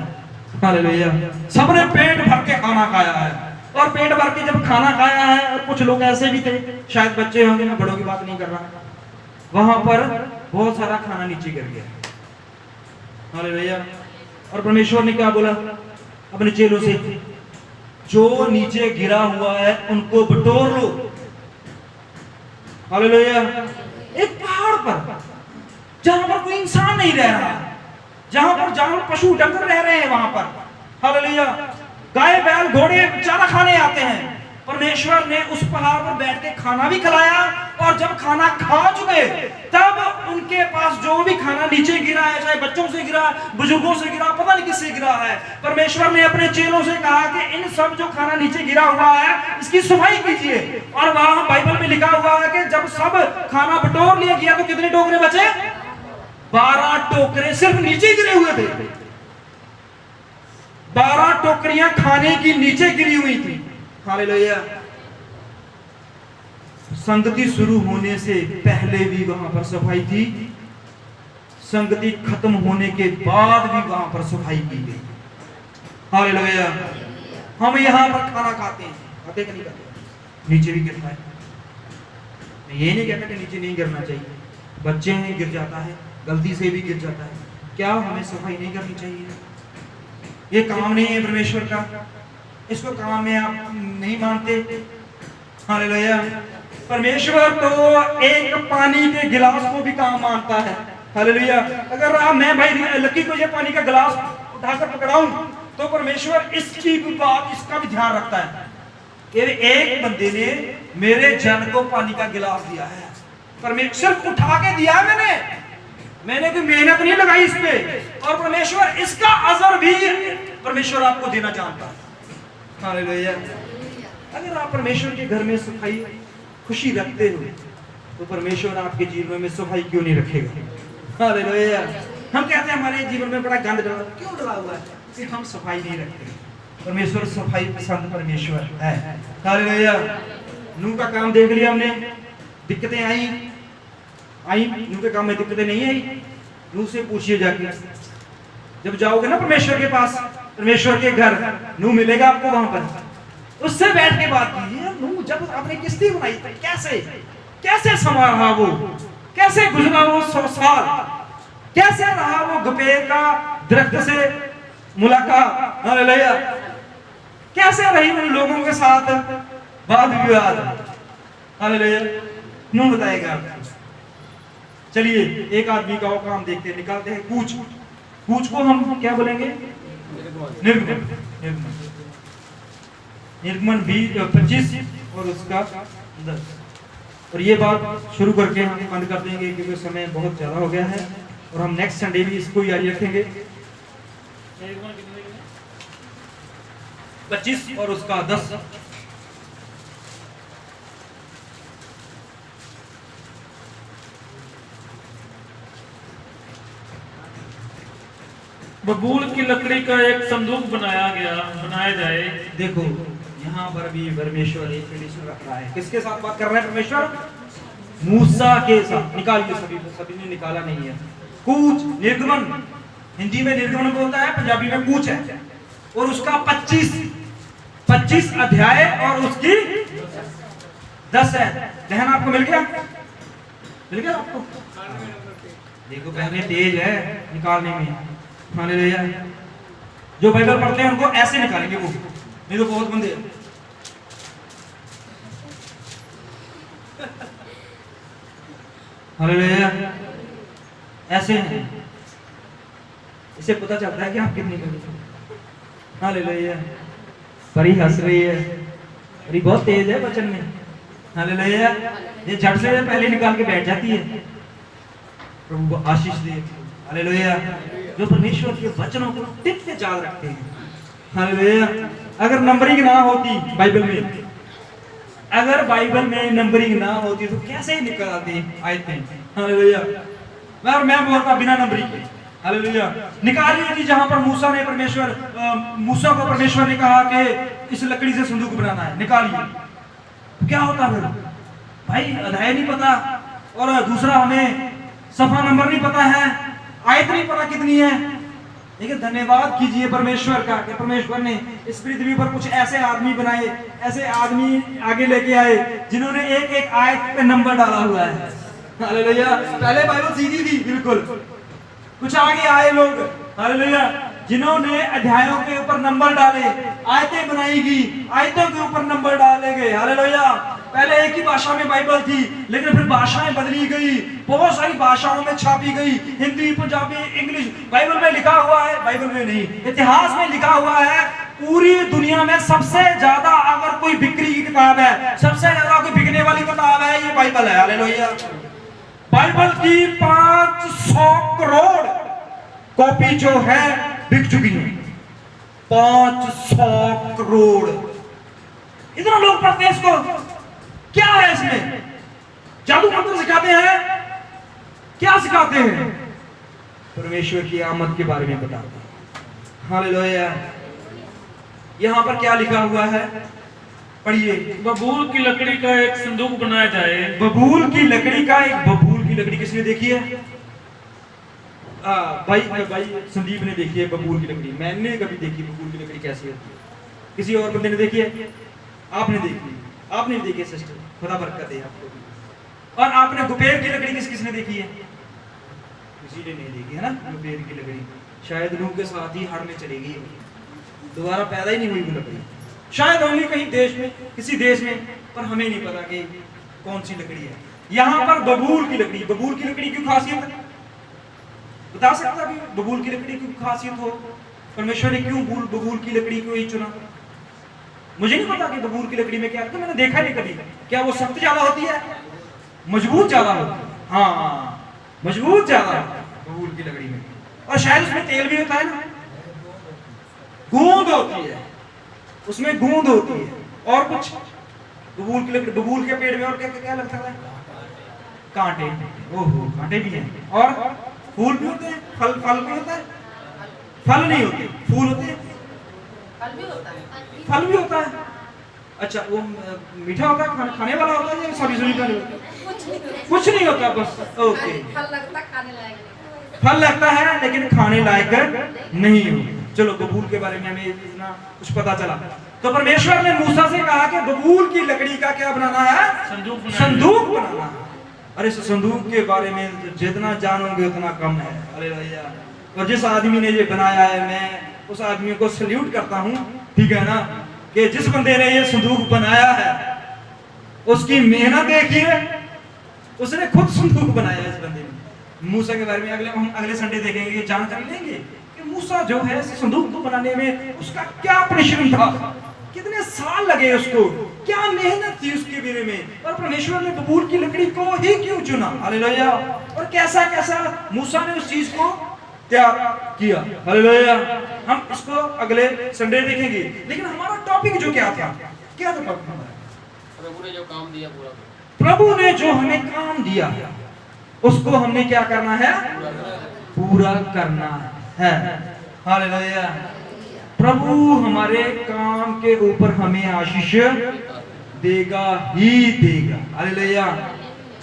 हालेलुया, सबने पेट भर के खाना खाया है। और पेट भर के जब खाना खाया है, और कुछ लोग ऐसे भी थे, शायद बच्चे होंगे, मैं बड़ों की बात नहीं कर रहा, वहां पर बहुत सारा खाना नीचे गिर गया। हालेलुया। और परमेश्वर ने क्या बोला अपने चेलों से? जो नीचे गिरा हुआ है उनको बटोर लो। हालेलुया। एक पहाड़ पर जहां पर कोई इंसान नहीं रह रहा, जहां पर जानवर पशु डंगर रह रहे हैं, वहां पर हालेलुया गाय बैल घोड़े चारा खाने आते हैं। परमेश्वर ने उस पहाड़ पर बैठ के खाना भी खिलाया, और जब खाना खा चुके तब उनके पास जो भी खाना नीचे गिरा है, चाहे बच्चों से गिरा, बुजुर्गों से गिरा, पता नहीं किससे गिरा है, परमेश्वर ने अपने चेलों से कहा कि इन सब जो खाना नीचे गिरा हुआ है इसकी सफाई कीजिए। और वहां बाइबल में लिखा हुआ है कि जब सब खाना बटोर लिया गया तो कितने टोकरे बचे? 12 टोकरे सिर्फ नीचे गिरे हुए थे। 12 टोकरियां खाने की नीचे गिरी हुई थी। हालेलुया। संगति शुरू होने से पहले भी वहां पर सफाई थी, संगति खत्म होने के बाद भी वहां पर सफाई की गई। हालेलुया। हम यहाँ पर खाना खाते हैं, खाते कि नहीं खाते? नीचे भी गिरता है। ये नहीं कहता कि नीचे नहीं गिरना चाहिए, बच्चे हैं गिर जाता है, गलती से भी गिर जाता है। क्या हमें सफाई नहीं करनी चाहिए? ये काम नहीं है परमेश्वर का, इसको काम में आप नहीं मानते। हालेलुया। परमेश्वर तो एक पानी के गिलास को भी काम मानता है। हालेलुया। अगर मैं भाई लकी को ये पानी का गिलास उठाकर पकड़ाऊं तो परमेश्वर इसकी भी बात, इसका भी ध्यान रखता है। ये एक बंदे ने मेरे जन को पानी का गिलास दिया है, परमेश्वर उठा के दिया मैंने कोई मेहनत नहीं लगाई इस पे, और परमेश्वर इसका अजर भी परमेश्वर आपको देना चाहता है। हालेलुया। अगर आप परमेश्वर के घर में सफाई खुशी रखते हो तो परमेश्वर आपके जीवन में सफाई क्यों नहीं रखेगा? हालेलुया। हम कहते हैं हमारे जीवन में बड़ा गंद डला, क्यों डला हुआ है? कि हम सफाई नहीं रखते। परमेश्वर सफाई पसंद परमेश्वर है। हालेलुया। नूह का काम देख लिया हमने, दिक्कतें आई, नूह के काम में दिक्कतें नहीं आई। नूह से पूछिए जाके, जब जाओगे ना परमेश्वर के पास, परमेश्वर के घर, नूह मिलेगा आपको वहां पर, उससे बैठ के बात कीजिए। नूह जब आपने किश्ती बनाई थी, कैसे संवारा वो, कैसे गुजरा वो 100 साल, कैसे रहा वो गपेर का दरख्त से मुलाकात। हालेलुया। कैसे रही उन लोगों के साथ वाद विवाद। हालेलुया। नूह बताएगा। चलिए एक आदमी का काम देखते हैं, निकालते हैं कूच को हम क्या बोलेंगे? निर्गमन 25 और उसका 10। और ये बात शुरू करके हम बंद कर देंगे क्योंकि समय बहुत ज्यादा हो गया है, और हम नेक्स्ट संडे भी इसको जारी रखेंगे। 25 और उसका 10। बबूल की लकड़ी का एक संदूक बनाया जाए। देखो यहाँ पर भी परमेश्वर एक कंडीशन रख रहा है। किसके साथ बात कर रहा है परमेश्वर? मूसा के साथ। निकालिए, सभी ने निकाला नहीं है। कूच, निर्गमन, हिंदी में निर्गमन बोलता है, पंजाबी में कूच है, और उसका 25 अध्याय और उसकी 10 है। बहन आपको मिल गया आपको? देखो बहनें तेज है निकालने में। हालेलुया। जो बाइबल पढ़ते हैं उनको ऐसे निकालेंगे वो, नहीं तो बहुत बंदे। हालेलुया। ऐसे हैं, इससे पता चलता है कि आप कितनी कभी। हालेलुया। परी हंस रही है, परी बहुत तेज है वचन में। हालेलुया। ये झट से पहले निकाल के बैठ जाती है। प्रभु आशीष दे। हालेलुया। जो परमेश्वर के वचनों को टिप से याद रखते हैं। हालेलुया। अगर नंबरिंग ना होती बाइबल में, अगर बाइबल में नंबरिंग ना होती तो कैसे निकालते आयतें? हालेलुया। मैं बोलता बिना नंबरिंग के। हालेलुया। निकालिए कि जहां पर मूसा को परमेश्वर ने कहा कि इस लकड़ी से संदूक बनाना है, निकालिए। तो क्या होता फिर भाई? अध्याय नहीं पता, और दूसरा हमें सफा नंबर नहीं पता है, आयत नहीं पता कितनी है। लेकिन धन्यवाद कीजिए परमेश्वर का कि परमेश्वर ने इस पृथ्वी पर कुछ ऐसे आदमी बनाए, ऐसे आदमी आगे लेके आए जिन्होंने एक आयत पे नंबर डाला हुआ है। हालेलुया। पहले बाइबल सीधी थी बिल्कुल, कुछ आगे आए लोग, हालेलुया, जिन्होंने अध्यायों के ऊपर नंबर डाले, आयतें बनाई गई, आयतों के ऊपर नंबर डाले गए। हालेलुया। पहले एक ही भाषा में बाइबल थी, लेकिन फिर भाषाएं बदली गई, बहुत सारी भाषाओं में छापी गई, हिंदी, पंजाबी, इंग्लिश। बाइबल में लिखा हुआ है, बाइबल में नहीं, इतिहास में लिखा हुआ है, पूरी दुनिया में सबसे ज्यादा अगर कोई बिक्री की किताब है, सबसे ज्यादा कोई बिकने वाली किताब है, ये बाइबल है। हालेलुया। बाइबल की 500 करोड़ कॉपी जो है बिक चुकी है। 500 करोड़। इतना लोग पढ़ते हैं इसको। क्या है इसमें? जादू मंत्र सिखाते हैं? क्या सिखाते हैं? परमेश्वर की आमद के बारे में बताते हैं। हालेलुया। यहाँ पर क्या लिखा हुआ है, पढ़िए। बबूल की लकड़ी का एक संदूक बनाया जाए। बबूल की लकड़ी का एक, बबूल की लकड़ी किसने देखी है? भाई संदीप ने देखी है बबूल की लकड़ी। मैंने कभी देखी बबूल की लकड़ी कैसी होती है? किसी और बंदे ने देखी है? आपने देखी? आपने भी देखी है सिस्टर, खुदा बरकत है आपको भी। और आपने गुपेर की लकड़ी किसने देखी है? किसी ने नहीं देखी है ना। गुपेर की लकड़ी शायद नूह के साथ ही हड़ में चली गई, दोबारा पैदा ही नहीं हुई वो लकड़ी। शायद होंगी कहीं देश में, किसी देश में, पर हमें नहीं पता कि कौन सी लकड़ी है। यहाँ पर बबूल की लकड़ी, बबूल की लकड़ी की खासियत बता सकता कि बबूल की लकड़ी की खासियत हो? परमेश्वर ने क्यों बबूल की लकड़ी को ही चुना? मुझे नहीं पता कि बबूल की लकड़ी में क्या है, मैंने देखा नहीं कभी। क्या वो सख्त ज्यादा होती है, मजबूत ज्यादा होती है? हाँ, मजबूत ज्यादा होती है बबूल की लकड़ी में। और शायद उसमें तेल भी होता है ना, गूंद होती है उसमें, गूंद होती है। और कुछ बबूल की लकड़ी, बबूल के पेड़ में और क्या क्या लगता है? कांटे। ओहो, कांटे भी हैं। और फूल भी होते हैं, फल भी होता है? फल नहीं होते, फूल होते हैं। फल भी होता है। अच्छा, वो मीठा होता है, खाने वाला होता है या सॉरी कुछ नहीं होता, बस ओके। फल लगता है लेकिन खाने लायक नहीं हो। चलो, बबूल के बारे में हमें इतना कुछ पता चला। तो परमेश्वर ने मूसा से कहा कि बबूल की लकड़ी का क्या बनाना है? संदूक बनाना है। और इस संदूक के बारे में जितना जानोगे उतना कम है। हालेलुया। और जिस आदमी ने ये बनाया है, मैं उस आदमी को सल्यूट करता हूँ, ठीक है ना, कि जिस बंदे ने ये संदूक बनाया है उसकी मेहनत देखिए, उसने खुद संदूक बनाया इस बंदे ने। मूसा के बारे में हम अगले संडे देखेंगे, ये जानकारी लेंगे कि मूसा जो है संदूक को बनाने में उसका क्या परिश्रम था, कितने साल लगे उसको, क्या मेहनत थी उसके बारे में। और परमेश्वर ने बबूल की लकड़ी को ही क्यों चुना? हालेलुया। और कैसा कैसा मूसा ने उस चीज को त्याग किया। हालेलुया। हम इसको अगले संडे देखेंगे। लेकिन हमारा टॉपिक जो क्या था, क्या था टॉपिक हमारा? प्रभु ने जो काम दिया पूरा, प्रभु ने जो हमें काम दिया उसको हमने क्या करना है? पूरा करना है। हालेलुया। प्रभु हमारे काम के ऊपर हमें आशीष देगा ही देगा। हालेलुया।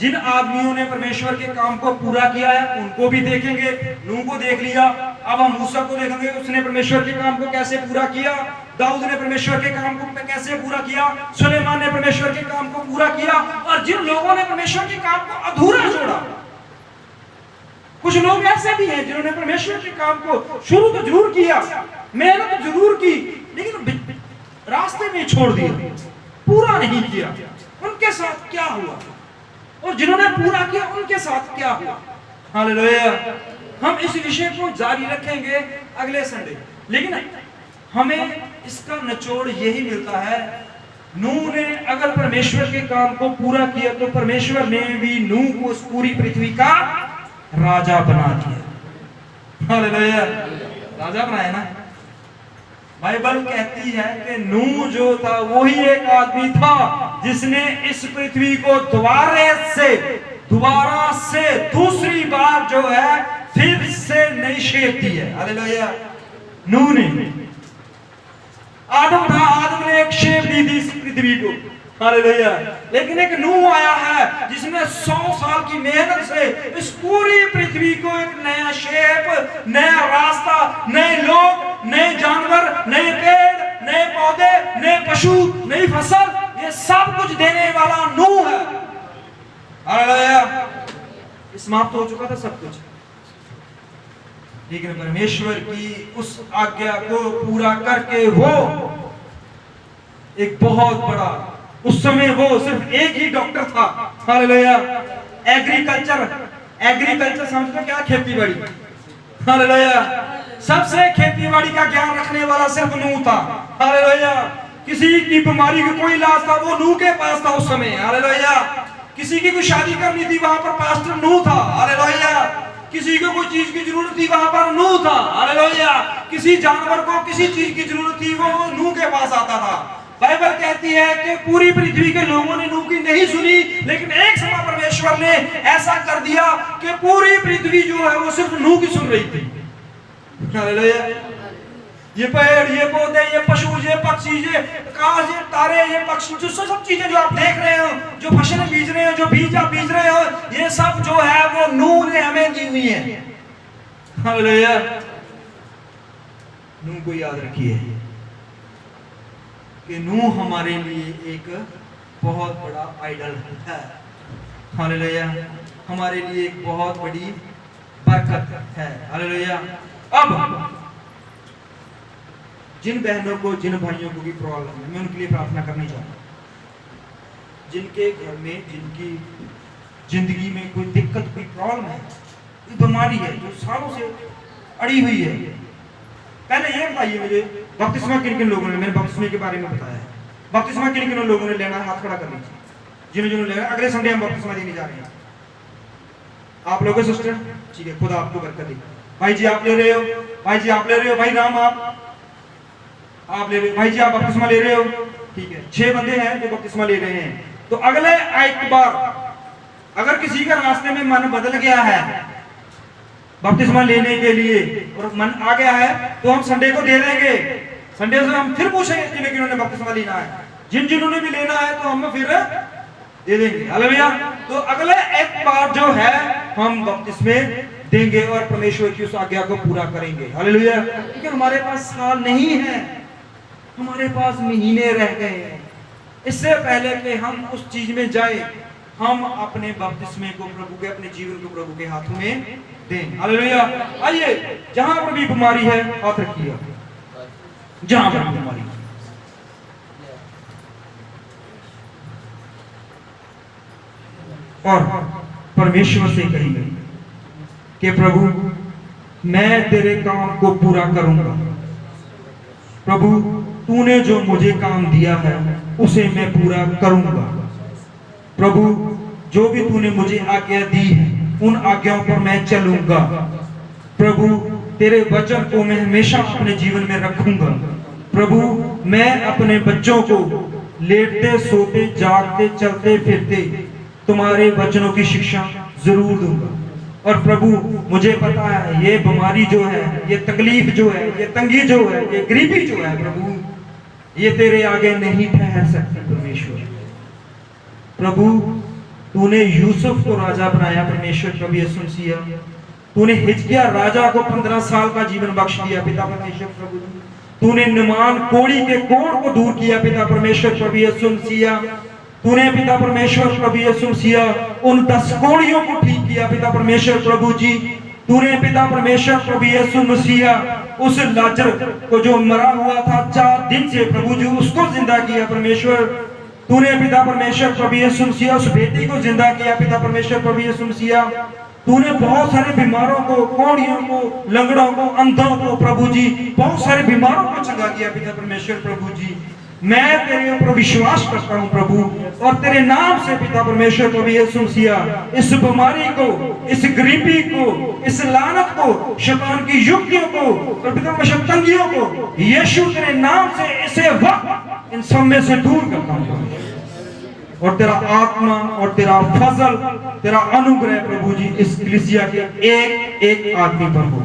जिन आदमियों ने परमेश्वर के काम को पूरा किया है उनको भी देखेंगे। नूह को देख लिया, अब हम मूसा को देखेंगे, उसने परमेश्वर के काम को कैसे पूरा किया। दाऊद ने परमेश्वर के काम को कैसे पूरा किया। सुलेमान ने परमेश्वर के काम को पूरा किया। और जिन लोगों ने परमेश्वर के काम को अधूरा छोड़ा, कुछ लोग ऐसे भी हैं जिन्होंने परमेश्वर के काम को शुरू तो जरूर किया, मेहनत जरूर की, लेकिन रास्ते में छोड़ दिया, पूरा नहीं किया। उनके साथ क्या हुआ? और जिन्होंने पूरा किया उनके साथ क्या हुआ? हालेलुया। हम इस विषय को जारी रखेंगे अगले संडे। लेकिन हमें इसका निचोड़ यही मिलता है, नूह ने अगर परमेश्वर के काम को पूरा किया तो परमेश्वर ने भी नूह को इस पूरी पृथ्वी का राजा बना दिया। हालेलुया। राजा बनाया ना। बाइबल कहती है कि नूह जो था वही एक आदमी था जिसने इस पृथ्वी को दोबारा से दूसरी बार जो है फिर से नई शेप दी है। हालेलुया। नूह ने, आदम था, आदम ने एक शेप दी थी इस पृथ्वी को। हालेलुया। लेकिन एक नूह आया है जिसने 100 साल की मेहनत से इस पूरी पृथ्वी को एक नया शेप, नया रास्ता, नए लोग, नए जानवर, नए पेड़, नए पौधे, नए पशु, नई फसल, ये सब कुछ देने वाला नूह है। हालेलुया। समाप्त हो चुका था सब कुछ, लेकिन परमेश्वर की उस आज्ञा को पूरा करके वो एक बहुत बड़ा, उस समय वो सिर्फ एक ही डॉक्टर था। हालेलुया। एग्रीकल्चर समझते क्या? खेती बाड़ी। हालेलुया। सबसे खेती बाड़ी का ज्ञान रखने वाला सिर्फ नूह था। हालेलुया। किसी की बीमारी का कोई इलाज था वो नूह के पास था उस समय। हालेलुया। किसी की कोई शादी करनी थी वहां पर पास्टर नूह था। हालेलुया। किसी को कोई चीज की जरूरत थी वहां पर नूह था। हालेलुया। किसी जानवर को किसी चीज की जरूरत थी वो नूह के पास आता था। बाइबल कहती है कि पूरी पृथ्वी के लोगों ने नूह की नहीं सुनी, लेकिन एक समय परमेश्वर ने ऐसा कर दिया कि पूरी पृथ्वी जो है वो सिर्फ नूह की सुन रही थी। हालेलुया। ये पेड़, ये पौधे, ये पशु, ये पक्षी, ये आकाश, ये तारे, ये पक्षी, जो सब चीजें जो आप देख रहे हो, जो फसलें बीज रहे हो, जो बीज आप बीज रहे हो, ये सब जो है वो नूह ने हमें दी हुई है। हालेलुया। नूह को याद रखिए कि नूह हमारे लिए एक बहुत बड़ा आइडल है। हालेलुया। हमारे लिए एक बहुत बड़ी बरकत है। हालेलुया। अब जिन बहनों को, जिन भाइयों को भी प्रॉब्लम है, मैं उनके लिए प्रार्थना करनी चाहूंगा। जिनके घर में, जिनकी जिंदगी में कोई दिक्कत, कोई प्रॉब्लम है, कोई बीमारी है जो सालों से अड़ी हुई है, पहले ये बताइए मुझे, बपतिस्मा किन किन लोगों ने, मैंने बपतिस्मे के बारे में बताया है, बपतिस्मा किन किन लोगों ने लेना है, हाथ खड़ा कर लीजिए। जिन्होंने जिन्होंने लेना, अगले संडे हम बपतिस्मा देने जा रहे हैं। आप लोगों सिस्टर, ठीक है, खुदा आपको बरकत दे। भाई जी आप ले रहे हो, भाई जी आप ले रहे हो, भाई राम आप ले रहे हो, भाई जी आप बपतिस्मा ले रहे हो, ठीक है। 6 बंदे हैं जो बपतिस्मा ले रहे हैं। तो अगले आइतवार अगर किसी का रास्ते में मन बदल गया है बपतिस्मा लेने के लिए और मन आ गया है, तो हम संडे को दे देंगे। संडे से हम फिर पूछेंगे जिन्हें जिन्होंने बपतिस्मा लेना है, जिन्होंने भी लेना है तो हम फिर दे देंगे। हालेलुया। तो अगले एक बार जो है हम बपतिस्मे देंगे और परमेश्वर की उस आज्ञा को पूरा करेंगे। हालेलुया। क्योंकि हमारे पास साल नहीं है, हमारे पास महीने रह गए हैं। इससे पहले कि हम उस चीज में जाए, हम अपने बपतिस्मे को प्रभु के, अपने जीवन को प्रभु के हाथों में दें। हालेलुया। आइए, जहां पर भी बीमारी है हाथ रखिए, जहां पर बीमारी है। और परमेश्वर से कहेंगे कि प्रभु मैं तेरे काम को पूरा करूंगा। प्रभु तूने जो मुझे काम दिया है उसे मैं पूरा करूंगा। प्रभु जो भी तूने मुझे आज्ञा दी है उन आज्ञाओं पर मैं चलूंगा। प्रभु तेरे वचन को मैं हमेशा अपने जीवन में रखूंगा। प्रभु मैं अपने बच्चों को लेटते, सोते, जागते, चलते फिरते तुम्हारे वचनों की शिक्षा जरूर दूंगा। और प्रभु मुझे पता है ये बीमारी जो है, ये तकलीफ जो है, ये तंगी जो है, ये गरीबी जो है, प्रभु ये तेरे आगे नहीं ठहर सकती। परमेश्वर प्रभु तूने यूसुफ को राजा बनाया। परमेश्वर प्रभु यीशु मसीह तूने हिजकिय्याह राजा को 15 साल का जीवन बख्श दिया। पिता परमेश्वर प्रभु तूने निमान कोढ़ी के कोढ़ को दूर किया। पिता परमेश्वर प्रभु यीशु मसीह तूने पिता परमेश्वर प्रभु यीशु मसीह उन 10 कोढ़ियों को ठीक किया। पिता परमेश्वर प्रभु जी तूने पिता परमेश्वर प्रभु यीशु मसीह उस लाजर को जो मरा हुआ था 4 दिन से, प्रभु जी उसको जिंदा किया। परमेश्वर तूने पिता परमेश्वर प्रभु यीशु मसीह उस बेटी को जिंदा किया। पिता परमेश्वर प्रभु यीशु मसीह तूने बहुत सारे बीमारों को, कोढ़ियों को, लंगड़ों को, अंधों को, प्रभु जी बहुत सारे बीमारों को चंगा किया। पिता परमेश्वर प्रभु जी मैं तेरे ऊपर विश्वास करता हूँ प्रभु, और तेरे नाम से पिता परमेश्वर प्रभु यीशु मसीह इस बीमारी को, इस गरीबी को, इस लानत को, शैतान की युक्तियों को और पिता परमेश्वर तंगियों को यीशु तेरे नाम से इसे वक्त इन सब में से दूर करता हूँ। और तेरा आत्मा और तेरा फजल, तेरा अनुग्रह प्रभु जी इस कलीसिया के एक एक आदमी पर हो,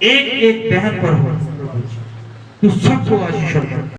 एक एक बहन पर हो। प्रभु जी तू सबको आशीष दे।